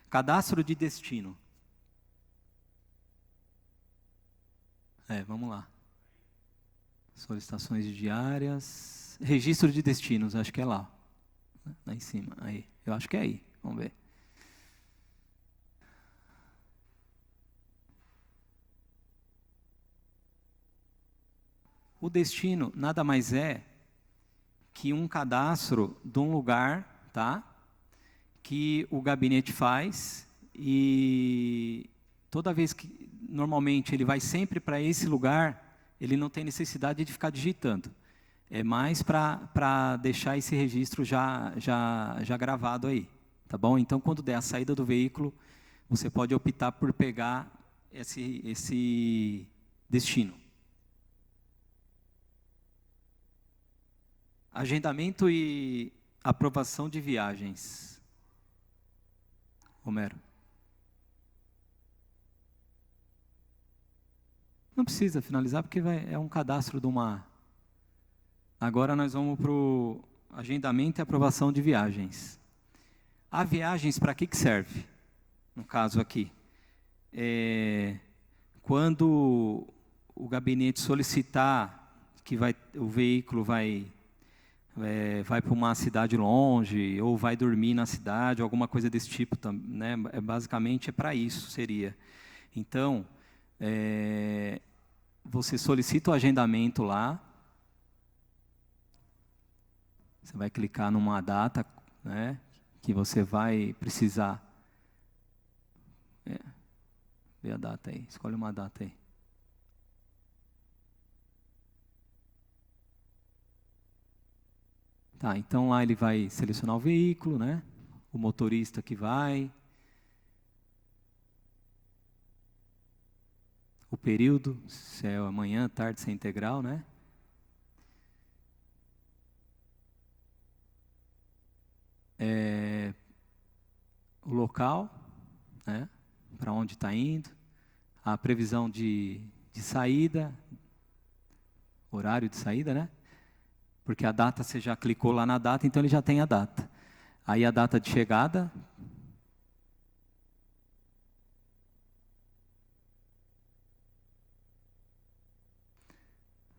Cadastro de destino. Vamos lá. Solicitações diárias. Registro de destinos, acho que é lá. Lá em cima. Aí. Eu acho que é aí. Vamos ver. O destino nada mais é que um cadastro de um lugar, tá? Que o gabinete faz e toda vez que normalmente ele vai sempre para esse lugar, ele não tem necessidade de ficar digitando. É mais para deixar esse registro já gravado aí, tá bom? Então, quando der a saída do veículo, você pode optar por pegar esse destino. Agendamento e aprovação de viagens. Romero. Não precisa finalizar, porque é um cadastro de uma... Agora nós vamos para o agendamento e aprovação de viagens. A viagens, para que serve? No caso aqui. Quando o gabinete solicitar que o veículo vai para uma cidade longe, ou vai dormir na cidade, alguma coisa desse tipo, né? Basicamente é para isso, seria. Então, você solicita o agendamento lá, você vai clicar numa data, né, que você vai precisar. Vê a data aí, escolhe uma data aí. Tá, então lá ele vai selecionar o veículo, né? O motorista que vai. O período, se é amanhã, tarde, se é integral, né? O local, né? Para onde está indo. A previsão de saída, horário de saída, né? Porque a data, você já clicou lá na data, então ele já tem a data. Aí a data de chegada.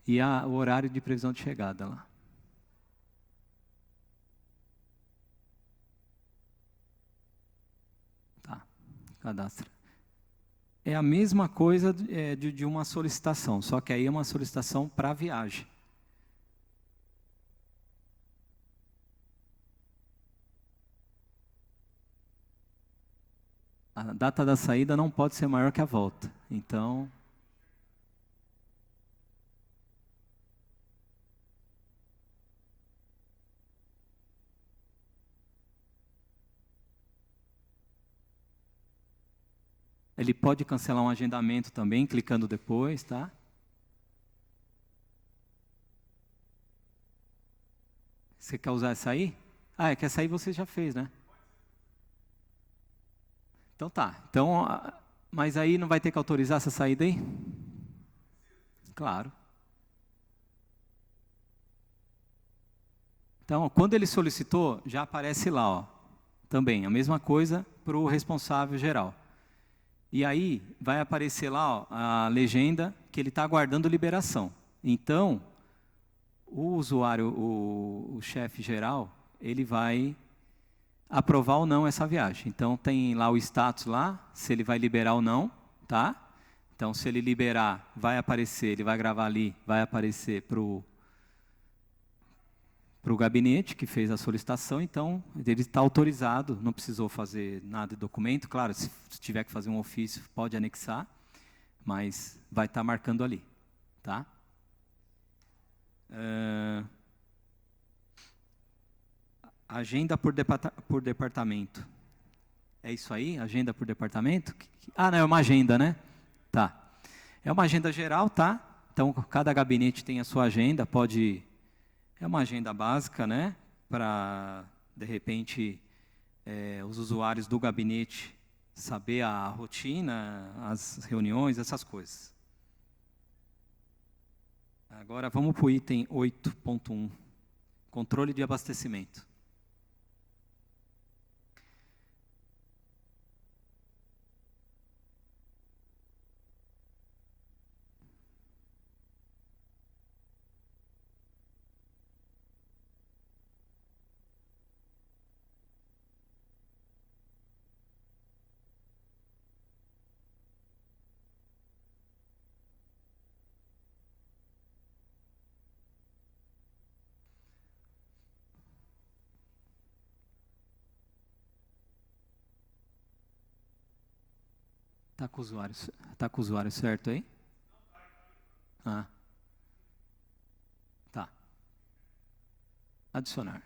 E o horário de previsão de chegada lá. Tá, cadastra. É a mesma coisa de uma solicitação, só que aí é uma solicitação para viagem. A data da saída não pode ser maior que a volta. Então, ele pode cancelar um agendamento também, clicando depois, tá? Você quer usar essa aí? Ah, é que essa aí você já fez, né? Então tá. Então, mas aí não vai ter que autorizar essa saída aí? Claro. Então, quando ele solicitou, já aparece lá, ó, também, a mesma coisa para o responsável geral. E aí vai aparecer lá, ó, a legenda que ele está aguardando liberação. Então, o usuário, o chefe geral, ele vai aprovar ou não essa viagem. Então, tem lá o status lá, se ele vai liberar ou não, tá? Então, se ele liberar, vai aparecer, ele vai gravar ali, vai aparecer para o gabinete que fez a solicitação, então ele está autorizado, não precisou fazer nada de documento. Claro, se tiver que fazer um ofício, pode anexar, mas vai estar marcando ali, tá? Agenda por departamento. É isso aí? Agenda por departamento? Ah, não, é uma agenda, né? Tá. É uma agenda geral, tá? Então, cada gabinete tem a sua agenda, pode... É uma agenda básica, né? Para, de repente, os usuários do gabinete saber a rotina, as reuniões, essas coisas. Agora, vamos para o item 8.1. Controle de abastecimento. Tá com o usuário certo aí? Ah. Tá. Adicionar.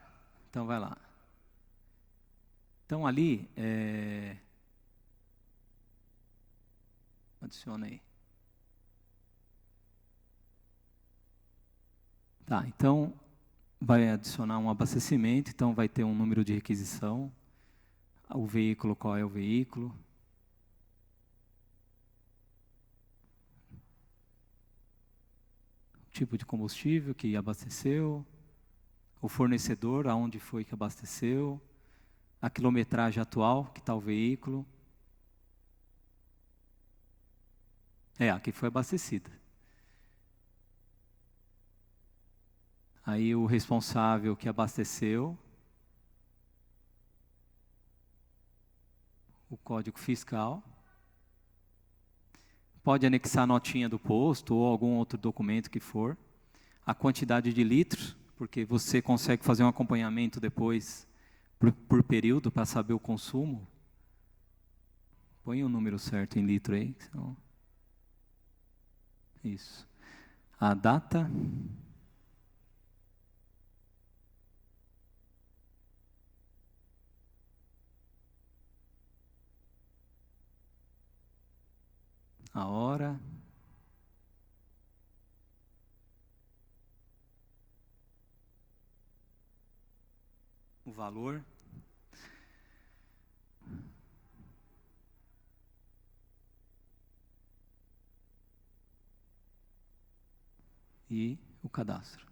Então, vai lá. Então, ali, adiciona aí. Tá, então, vai adicionar um abastecimento, então vai ter um número de requisição, o veículo, qual é o veículo. Tipo de combustível que abasteceu, o fornecedor, aonde foi que abasteceu, a quilometragem atual, que está o veículo. Aqui foi abastecida. Aí o responsável que abasteceu, o código fiscal. Pode anexar a notinha do posto ou algum outro documento que for. A quantidade de litros, porque você consegue fazer um acompanhamento depois por período para saber o consumo. Põe o número certo em litro aí. Então, isso. A data. A hora. O valor. E o cadastro.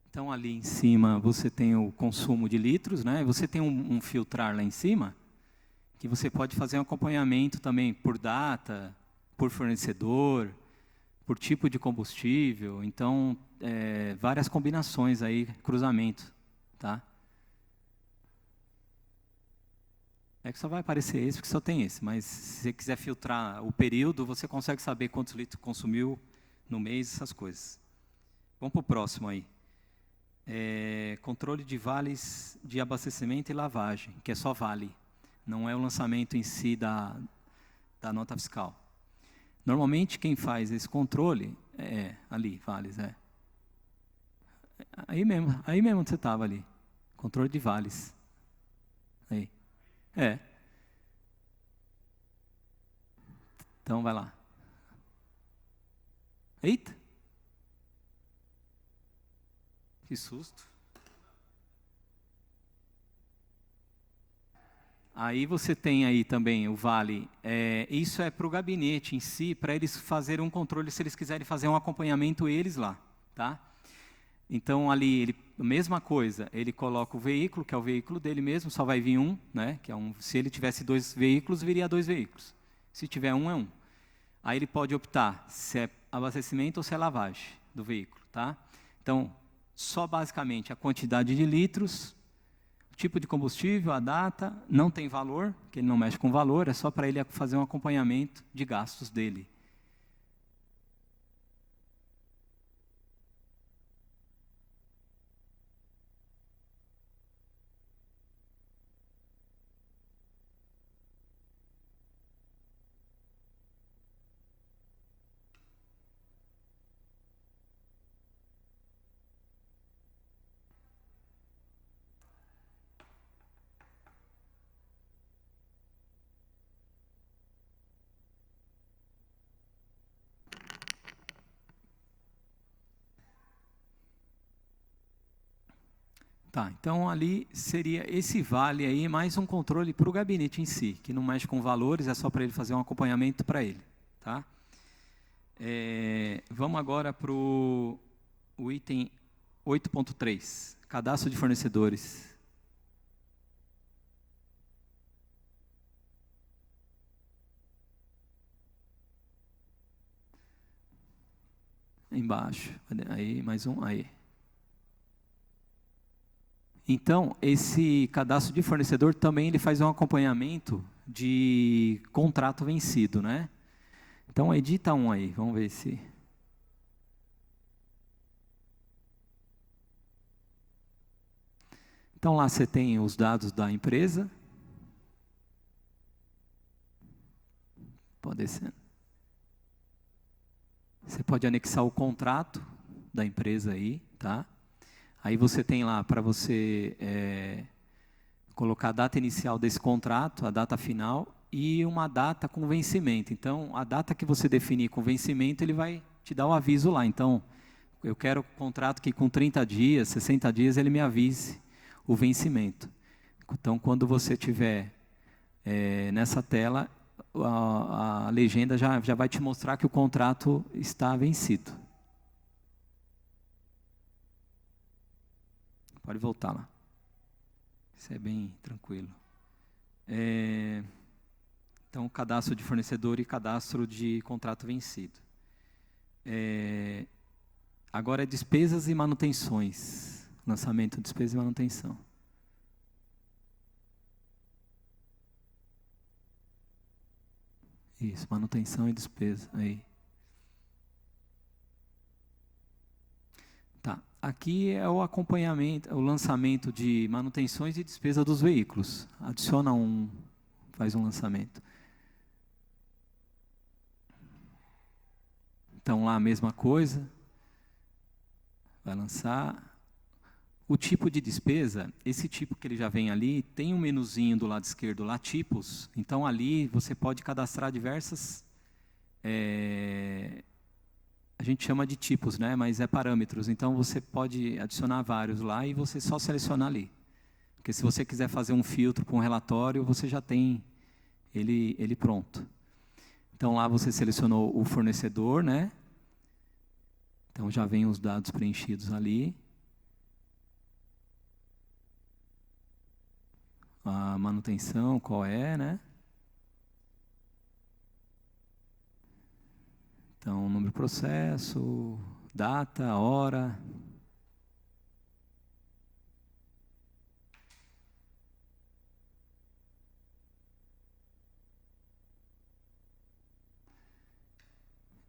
Então, ali em cima, você tem o consumo de litros, né? Você tem um filtrar lá em cima, que você pode fazer um acompanhamento também por data, por fornecedor, por tipo de combustível. Então, várias combinações aí, cruzamento, tá? É que só vai aparecer esse, porque só tem esse. Mas se você quiser filtrar o período, você consegue saber quantos litros consumiu no mês, essas coisas. Vamos para o próximo aí. Controle de vales de abastecimento e lavagem, que é só vale. Não é o lançamento em si da nota fiscal. Normalmente, quem faz esse controle ali, vales, Aí mesmo onde você estava ali. Controle de vales. Aí. Então, vai lá. Eita! Que susto. Aí você tem aí também o vale. Isso é para o gabinete em si, para eles fazerem um controle, se eles quiserem fazer um acompanhamento, eles lá. Tá? Então, ali, a mesma coisa, ele coloca o veículo, que é o veículo dele mesmo, só vai vir um, né? Que é se ele tivesse 2 veículos, viria 2 veículos. Se tiver um, é um. Aí ele pode optar se é abastecimento ou se é lavagem do veículo. Tá? Então, só basicamente a quantidade de litros, o tipo de combustível, a data, não tem valor, que ele não mexe com valor, é só para ele fazer um acompanhamento de gastos dele. Tá, então ali seria esse vale aí, mais um controle para o gabinete em si, que não mexe com valores, é só para ele fazer um acompanhamento para ele. Tá? Vamos agora para o item 8.3, cadastro de fornecedores. Embaixo, aí mais um, aí. Então, esse cadastro de fornecedor também ele faz um acompanhamento de contrato vencido, né? Então, edita um aí, vamos ver se... Então, lá você tem os dados da empresa. Pode ser. Você pode anexar o contrato da empresa aí, tá? Aí você tem lá para você colocar a data inicial desse contrato, a data final e uma data com vencimento. Então, a data que você definir com vencimento, ele vai te dar o aviso lá. Então, eu quero um contrato que com 30 dias, 60 dias, ele me avise o vencimento. Então, quando você tiver nessa tela, a legenda já vai te mostrar que o contrato está vencido. Pode voltar lá. Isso é bem tranquilo. Então, cadastro de fornecedor e cadastro de contrato vencido. Agora é despesas e manutenções. Lançamento, despesa e manutenção. Isso, manutenção e despesa. Aí. Tá. Aqui é o acompanhamento, o lançamento de manutenções e despesa dos veículos. Adiciona faz um lançamento. Então lá a mesma coisa. Vai lançar. O tipo de despesa, esse tipo que ele já vem ali, tem um menuzinho do lado esquerdo lá, tipos. Então ali você pode cadastrar diversas... a gente chama de tipos, né? Mas é parâmetros. Então você pode adicionar vários lá e você só selecionar ali. Porque se você quiser fazer um filtro para um relatório, você já tem ele pronto. Então lá você selecionou o fornecedor, né? Então já vem os dados preenchidos ali. A manutenção, qual é, né? Então, número do processo, data, hora.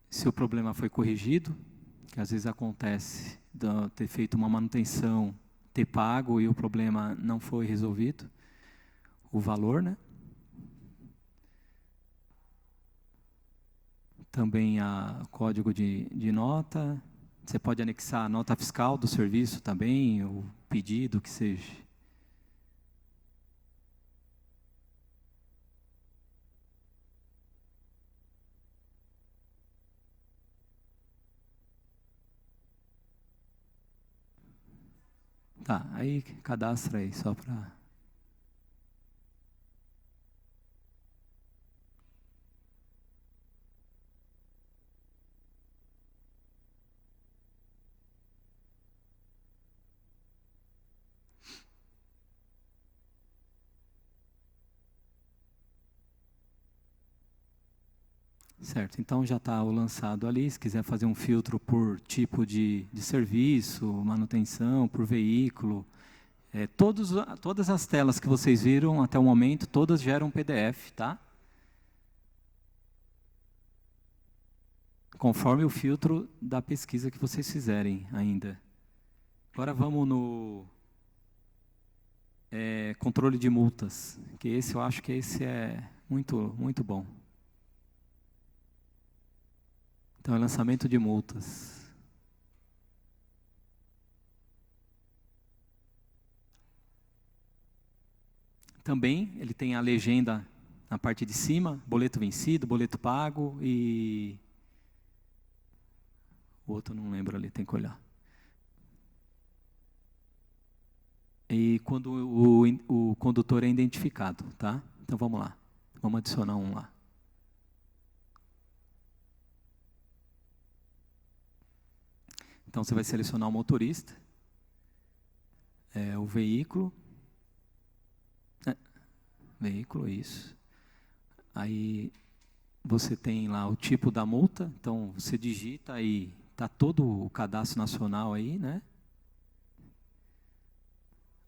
se o problema foi corrigido, que às vezes acontece de ter feito uma manutenção, ter pago e o problema não foi resolvido, o valor, né? Também o código de nota. Você pode anexar a nota fiscal do serviço também, o pedido, que seja. Tá, aí cadastra aí, só para... Certo, então já está o lançado ali. Se quiser fazer um filtro por tipo de serviço, manutenção, por veículo, todas as telas que vocês viram até o momento, todas geram PDF, tá? Conforme o filtro da pesquisa que vocês fizerem ainda. Agora vamos no controle de multas, que esse eu acho que esse é muito, muito bom. Então, é lançamento de multas. Também, ele tem a legenda na parte de cima, boleto vencido, boleto pago e... O outro não lembro ali, tem que olhar. E quando o condutor é identificado, tá? Então, vamos lá. Vamos adicionar um lá. Então, você vai selecionar o motorista, o veículo, veículo, isso. Aí, você tem lá o tipo da multa, então, você digita aí, está todo o cadastro nacional aí, né?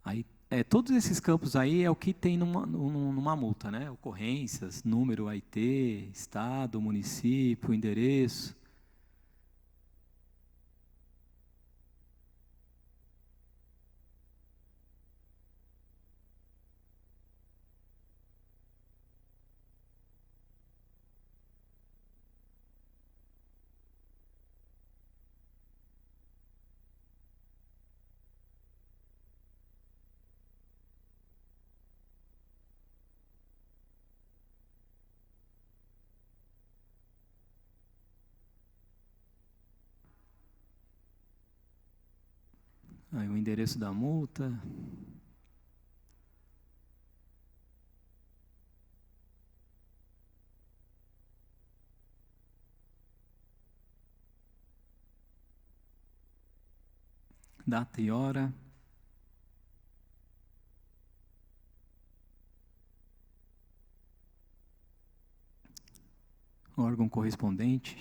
Aí, todos esses campos aí é o que tem numa multa, né? Ocorrências, número AIT, estado, município, endereço. Aí o endereço da multa. Data e hora. Órgão correspondente.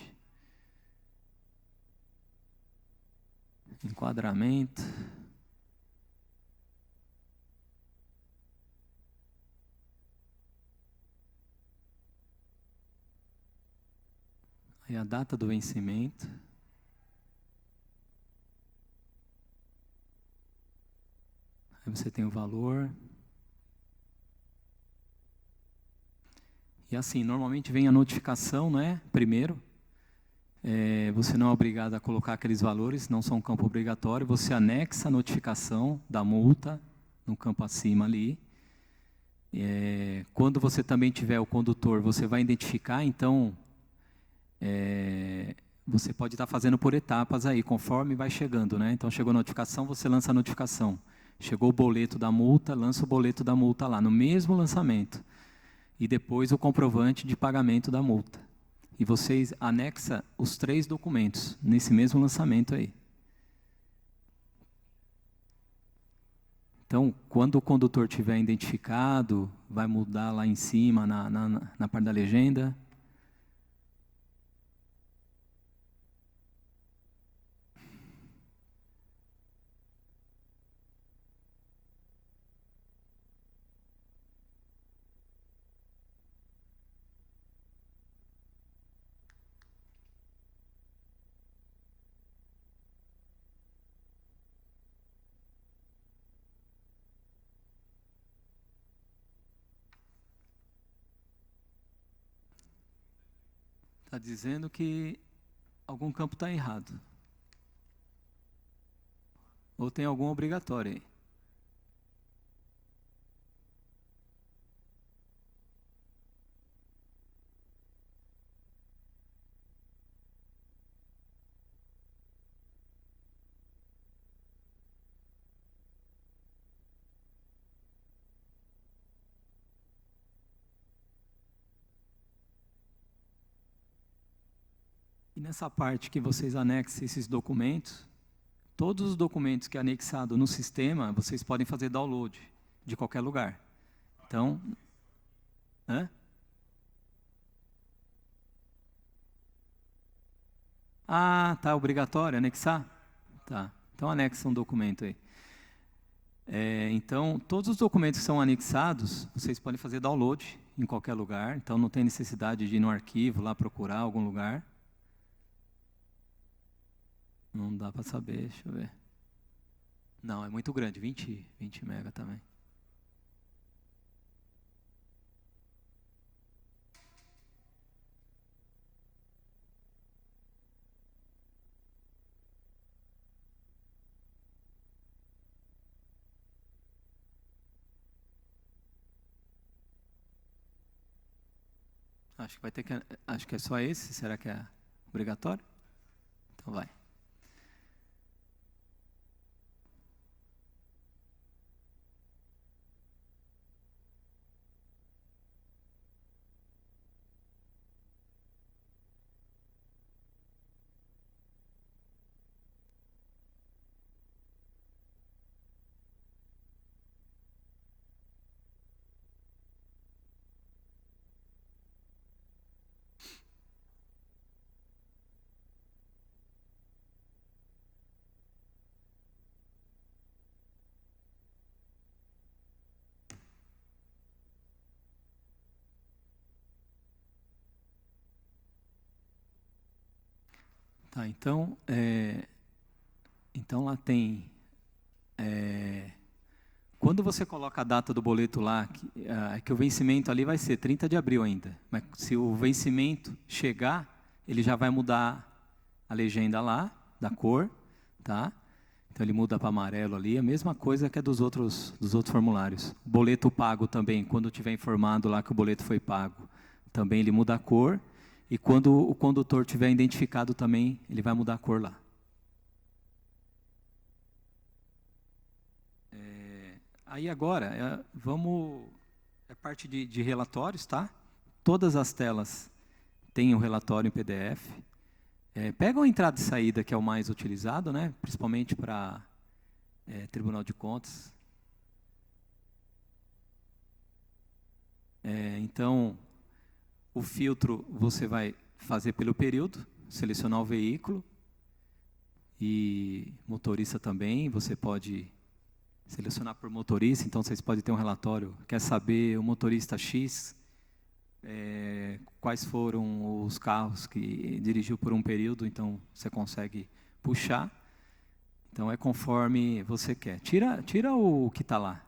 Enquadramento. Aí a data do vencimento. Aí você tem o valor. E assim, normalmente vem a notificação, né? Primeiro. Você não é obrigado a colocar aqueles valores, não são um campo obrigatório. Você anexa a notificação da multa no campo acima ali. Quando você também tiver o condutor, você vai identificar, então, você pode estar fazendo por etapas aí, conforme vai chegando, né? Então, chegou a notificação, você lança a notificação. Chegou o boleto da multa, lança o boleto da multa lá, no mesmo lançamento. E depois o comprovante de pagamento da multa. E vocês anexam os 3 documentos nesse mesmo lançamento aí. Então, quando o condutor tiver identificado, vai mudar lá em cima, na parte da legenda. Está dizendo que algum campo está errado. Ou tem algum obrigatório aí. E nessa parte que vocês anexam esses documentos, todos os documentos que é anexado no sistema, vocês podem fazer download de qualquer lugar. Então, Ah, tá obrigatório anexar? Tá. Então anexa um documento aí. Então, todos os documentos que são anexados, vocês podem fazer download em qualquer lugar. Então, não tem necessidade de ir no arquivo lá procurar algum lugar. Não dá para saber, deixa eu ver. Não, é muito grande, 20 mega também. Acho que é só esse. Será que é obrigatório? Então vai. Tá, então lá tem... quando você coloca a data do boleto lá, que o vencimento ali vai ser 30 de abril ainda. Mas se o vencimento chegar, ele já vai mudar a legenda lá, da cor, tá? Então ele muda para amarelo ali, a mesma coisa que é dos outros formulários. O boleto pago também, quando tiver informado lá que o boleto foi pago, também ele muda a cor. E quando o condutor tiver identificado também, ele vai mudar a cor lá. Aí agora, é parte de relatórios, tá? Todas as telas têm um relatório em PDF. Pega a entrada e saída, que é o mais utilizado, né? Principalmente para Tribunal de Contas. Então, o filtro você vai fazer pelo período, selecionar o veículo. E motorista também, você pode selecionar por motorista, então vocês podem ter um relatório, quer saber o motorista X, quais foram os carros que dirigiu por um período, então você consegue puxar. Então é conforme você quer. Tira o que está lá.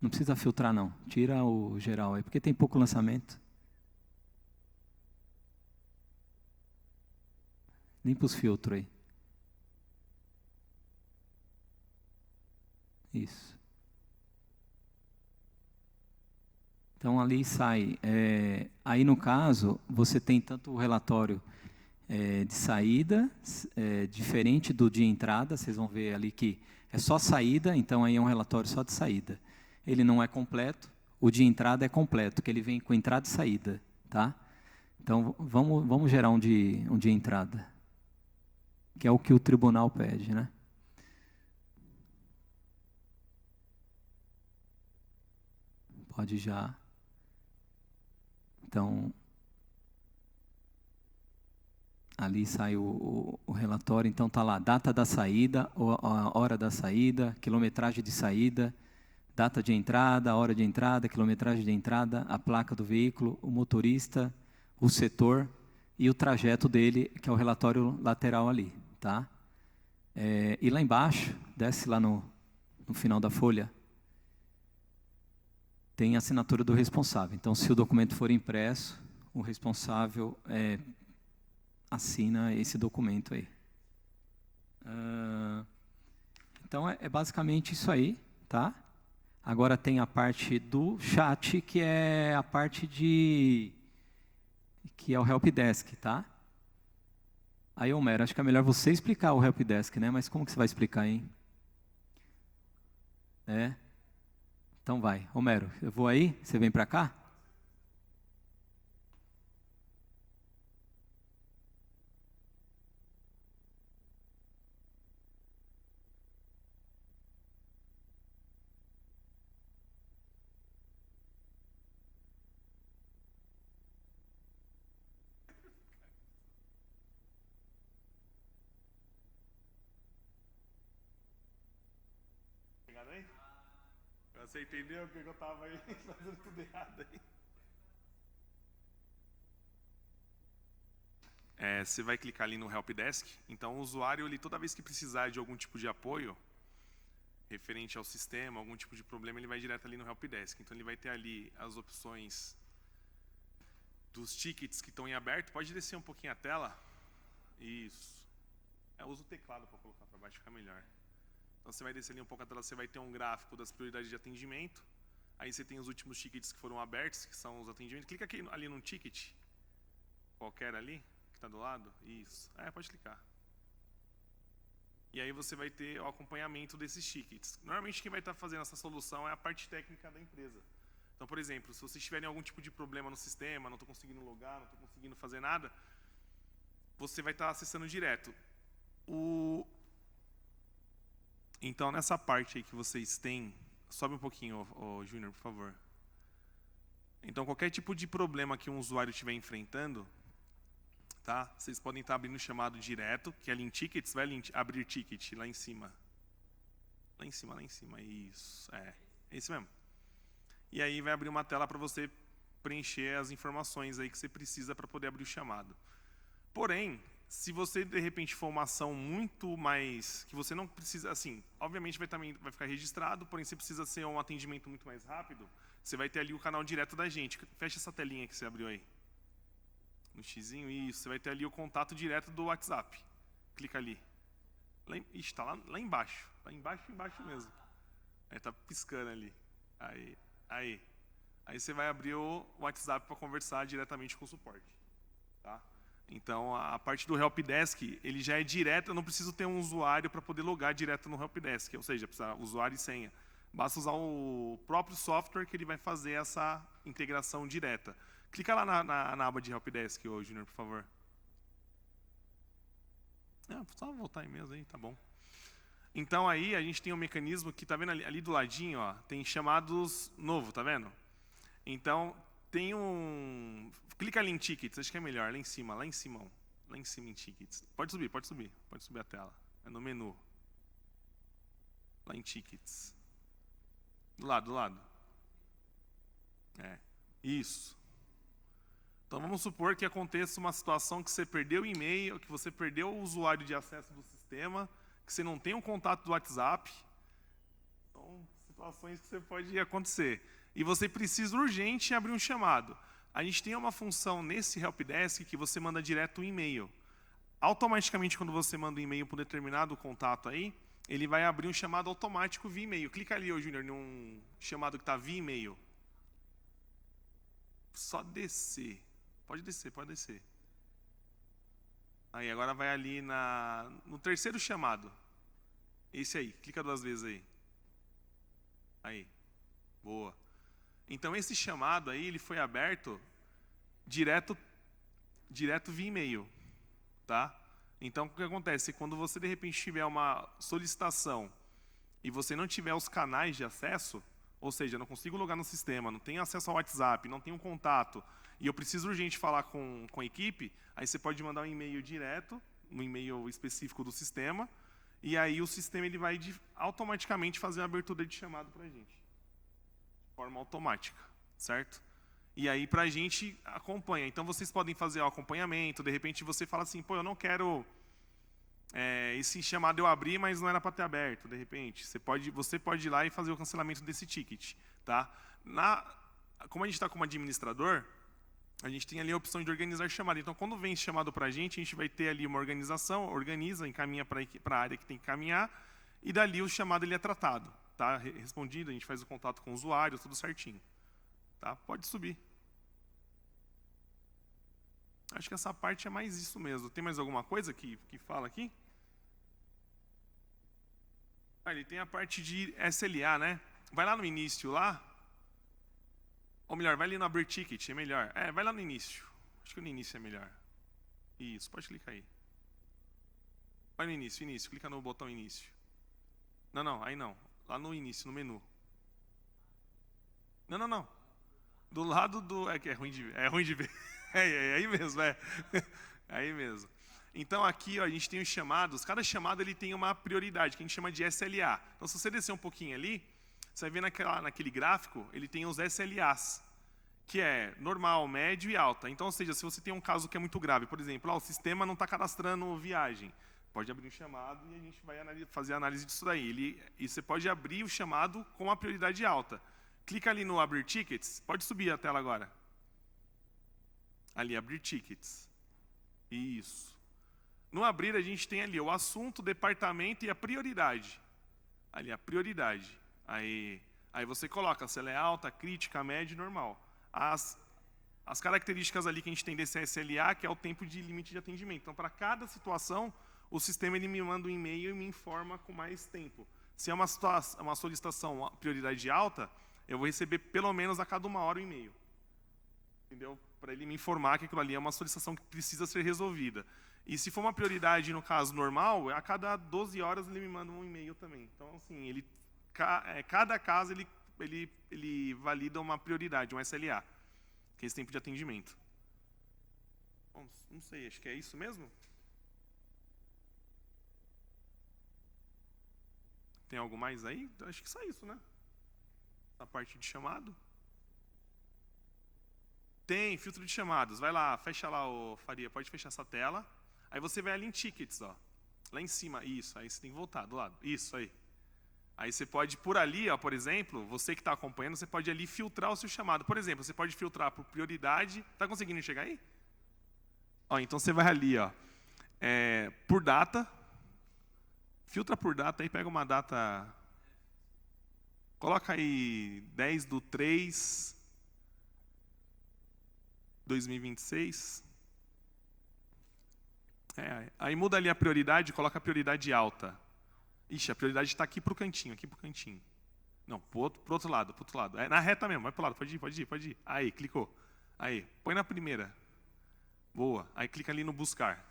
Não precisa filtrar não, tira o geral aí, porque tem pouco lançamento. Limpa os filtros aí. Isso. Então ali sai, aí no caso, você tem tanto o relatório de saída, diferente do de entrada, vocês vão ver ali que é só saída, então aí é um relatório só de saída. Ele não é completo, o de entrada é completo, que ele vem com entrada e saída, tá? Então vamos gerar um de entrada, que é o que o tribunal pede, né? Pode já. Então, ali sai o relatório, então está lá, data da saída, a hora da saída, quilometragem de saída, data de entrada, hora de entrada, quilometragem de entrada, a placa do veículo, o motorista, o setor e o trajeto dele, que é o relatório lateral ali, tá? E lá embaixo, desce lá no final da folha, tem a assinatura do responsável. Então, se o documento for impresso, o responsável assina esse documento aí. Então, é basicamente isso aí, tá? Agora tem a parte do chat, que é a parte que é o helpdesk, tá? Aí, Homero, acho que é melhor você explicar o helpdesk, né? Mas como que você vai explicar, hein? Então vai. Homero, eu vou aí, você vem para cá? Você entendeu que eu estava aí fazendo tudo errado aí? Você vai clicar ali no helpdesk. Então, o usuário, ele, toda vez que precisar de algum tipo de apoio referente ao sistema, algum tipo de problema, ele vai direto ali no helpdesk. Então, ele vai ter ali as opções dos tickets que estão em aberto. Pode descer um pouquinho a tela. Isso. Usa o teclado para colocar para baixo, fica melhor. Então, você vai descer ali um pouco a tela, você vai ter um gráfico das prioridades de atendimento. Aí você tem os últimos tickets que foram abertos, que são os atendimentos. Clica aqui, ali num ticket, qualquer ali, que está do lado. Isso. Pode clicar. E aí você vai ter o acompanhamento desses tickets. Normalmente quem vai estar fazendo essa solução é a parte técnica da empresa. Então, por exemplo, se vocês tiverem algum tipo de problema no sistema, não estou conseguindo logar, não estou conseguindo fazer nada, você vai estar acessando direto. Então, nessa parte aí que vocês têm... Sobe um pouquinho, Júnior, por favor. Então, qualquer tipo de problema que um usuário estiver enfrentando, tá? Vocês podem estar abrindo o chamado direto, que é ali em tickets, vai ali abrir ticket, lá em cima. Lá em cima, isso. Esse mesmo. E aí vai abrir uma tela para você preencher as informações aí que você precisa para poder abrir o chamado. Porém, se você, de repente, for uma ação muito mais... que você não precisa... Assim, obviamente vai ficar registrado, porém, você precisa ser um atendimento muito mais rápido, você vai ter ali o canal direto da gente. Fecha essa telinha que você abriu aí. No xizinho, isso. Você vai ter ali o contato direto do WhatsApp. Clica ali. Ixi, está lá embaixo. Lá embaixo mesmo. Está piscando ali. Aí você vai abrir o WhatsApp para conversar diretamente com o suporte. Tá? Então, a parte do helpdesk, ele já é direto, eu não preciso ter um usuário para poder logar direto no helpdesk, ou seja, precisa usuário e senha. Basta usar o próprio software que ele vai fazer essa integração direta. Clica lá na aba de helpdesk, Júnior, por favor. Só voltar aí mesmo, aí, tá bom. Então, aí a gente tem um mecanismo que, tá vendo ali do ladinho, ó, tem chamados novo, tá vendo? Então, tem um... Clica ali em tickets, acho que é melhor, lá em cima em tickets. Pode subir a tela. É no menu. Lá em tickets. Do lado. Isso. Então vamos supor que aconteça uma situação que você perdeu o e-mail, que você perdeu o usuário de acesso do sistema, que você não tem um contato do WhatsApp. São situações que você pode acontecer. E você precisa urgente abrir um chamado. A gente tem uma função nesse helpdesk que você manda direto um e-mail. Automaticamente, quando você manda um e-mail para um determinado contato aí, ele vai abrir um chamado automático via e-mail. Clica ali, Júnior, num chamado que está via e-mail. Só descer. Pode descer. Aí, agora vai ali no terceiro chamado. Esse aí, clica 2 vezes aí. Aí, boa. Então, esse chamado aí, ele foi aberto direto via e-mail, tá? Então, o que acontece? Quando você, de repente, tiver uma solicitação e você não tiver os canais de acesso, ou seja, não consigo logar no sistema, não tenho acesso ao WhatsApp, não tenho um contato, e eu preciso urgente falar com a equipe, aí você pode mandar um e-mail direto, um e-mail específico do sistema, e aí o sistema ele vai automaticamente fazer a abertura de chamado para a gente. Forma automática, certo? E aí para a gente acompanha. Então vocês podem fazer o acompanhamento, de repente você fala assim, pô, eu não quero esse chamado eu abri, mas não era para ter aberto, de repente. Você pode ir lá e fazer o cancelamento desse ticket, tá? Como a gente está como administrador, a gente tem ali a opção de organizar chamada. Então, quando vem chamado para a gente vai ter ali uma organização, organiza, encaminha para a área que tem que caminhar, e dali o chamado ele é tratado. Tá? Respondido, a gente faz o contato com o usuário, tudo certinho. Tá? Pode subir. Acho que essa parte é mais isso mesmo. Tem mais alguma coisa que fala aqui? Ele tem a parte de SLA, né? Vai lá no início lá. Ou melhor, vai ali no abrir ticket, é melhor. Vai lá no início. Acho que no início é melhor. Isso, pode clicar aí. Vai no início, clica no botão início. Não, aí não. Lá no início, no menu. Não. Do lado do... É ruim de ver. É ruim de ver. É aí mesmo, é. Aí mesmo. Então aqui ó, a gente tem os chamados. Cada chamado ele tem uma prioridade, que a gente chama de SLA. Então se você descer um pouquinho ali, você vai ver naquele gráfico, ele tem os SLAs, que é normal, médio e alta. Então, ou seja, se você tem um caso que é muito grave, por exemplo, o sistema não está cadastrando viagem, pode abrir um chamado e a gente vai fazer a análise disso daí. E você pode abrir o chamado com a prioridade alta. Clica ali no abrir tickets, pode subir a tela agora. Ali, abrir tickets. Isso. No abrir, a gente tem ali o assunto, o departamento e a prioridade. Ali, a prioridade. Aí você coloca se ela é alta, crítica, média e normal. As características ali que a gente tem desse SLA, que é o tempo de limite de atendimento. Então, para cada situação, o sistema ele me manda um e-mail e me informa com mais tempo. Se é uma solicitação prioridade alta, eu vou receber pelo menos a cada 1 hora um e-mail. Entendeu? Para ele me informar que aquilo ali é uma solicitação que precisa ser resolvida. E se for uma prioridade, no caso normal, a cada 12 horas ele me manda um e-mail também. Então, assim, cada caso ele valida uma prioridade, um SLA, que é esse tempo de atendimento. Bom, não sei, acho que é isso mesmo? Tem algo mais aí? Acho que só isso, né? Essa parte de chamado. Tem filtro de chamados. Vai lá, fecha lá, Faria, pode fechar essa tela. Aí você vai ali em tickets, ó. Lá em cima, isso. Aí você tem que voltar do lado. Isso aí. Aí você pode, por ali, ó, por exemplo, você que está acompanhando, você pode ali filtrar o seu chamado. Por exemplo, você pode filtrar por prioridade. Está conseguindo chegar aí? Ó, então você vai ali, ó, por data. Filtra por data, aí pega uma data. Coloca aí 10/3/2026. Aí muda ali a prioridade, coloca a prioridade alta. Ixi, a prioridade está aqui para o cantinho, Não, pro outro lado. É na reta mesmo, vai para o lado, pode ir. Aí, clicou. Aí, põe na primeira. Boa. Aí clica ali no buscar.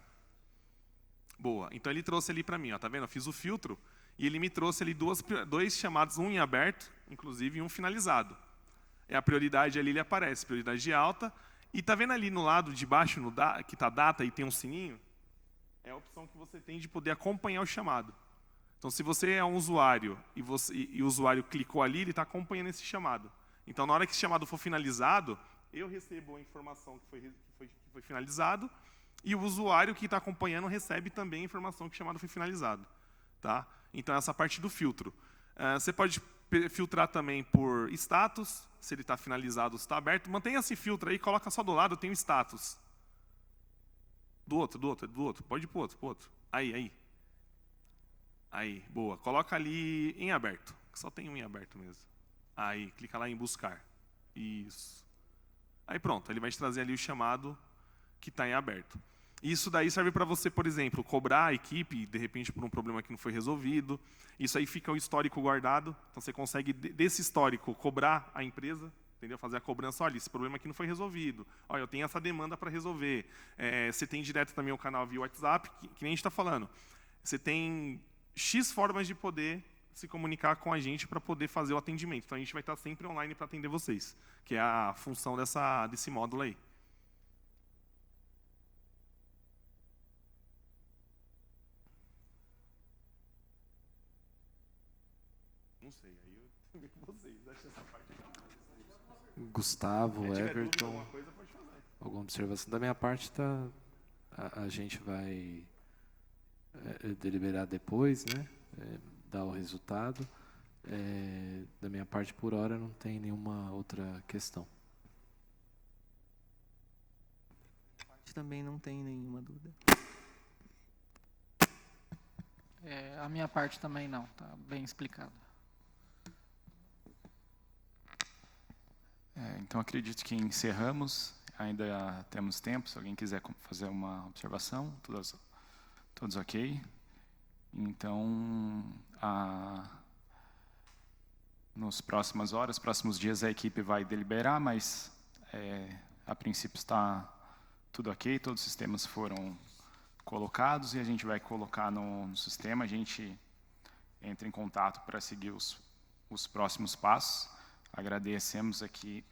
Boa. Então ele trouxe ali para mim, ó, tá vendo? Eu fiz o filtro e ele me trouxe ali dois chamados, um em aberto, inclusive, e um finalizado. A prioridade ali, ele aparece, prioridade alta. E tá vendo ali no lado de baixo, que está data e tem um sininho? É a opção que você tem de poder acompanhar o chamado. Então, se você é um usuário e o usuário clicou ali, ele está acompanhando esse chamado. Então, na hora que esse chamado for finalizado, eu recebo a informação que foi finalizado e o usuário que está acompanhando recebe também a informação que o chamado foi finalizado. Tá? Então, essa parte do filtro. Você pode filtrar também por status, se ele está finalizado ou se está aberto. Mantenha esse filtro aí, coloca só do lado, tem o status. Do outro. Pode ir para o outro. Aí, boa. Coloca ali em aberto. Só tem um em aberto mesmo. Aí, clica lá em buscar. Isso. Aí pronto, ele vai te trazer ali o chamado que está em aberto. Isso daí serve para você, por exemplo, cobrar a equipe, de repente, por um problema que não foi resolvido. Isso aí fica o histórico guardado. Então, você consegue, desse histórico, cobrar a empresa, entendeu? Fazer a cobrança. Olha, esse problema aqui não foi resolvido. Olha, eu tenho essa demanda para resolver. Você tem direto também o canal via WhatsApp, que nem a gente está falando. Você tem X formas de poder se comunicar com a gente para poder fazer o atendimento. Então, a gente vai estar sempre online para atender vocês, que é a função desse módulo aí. Não sei, aí eu também com vocês. Acho essa parte Gustavo, Everton, alguma coisa, pode fazer. Alguma observação? Da minha parte, a gente vai deliberar depois, né? Dar o resultado. Da minha parte, por hora, não tem nenhuma outra questão. também não tem nenhuma dúvida. A minha parte também não, está bem explicado. Então, acredito que encerramos. Ainda temos tempo, se alguém quiser fazer uma observação. Todos ok? Então, nos próximas horas, próximos dias, a equipe vai deliberar, mas, a princípio, está tudo ok, todos os sistemas foram colocados e a gente vai colocar no sistema, a gente entra em contato para seguir os próximos passos. Agradecemos aqui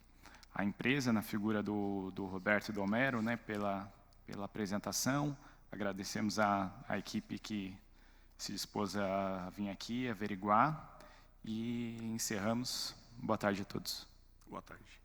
a empresa, na figura do Roberto e do Homero, né, pela apresentação. Agradecemos a equipe que se dispôs a vir aqui, averiguar. E encerramos. Boa tarde a todos. Boa tarde.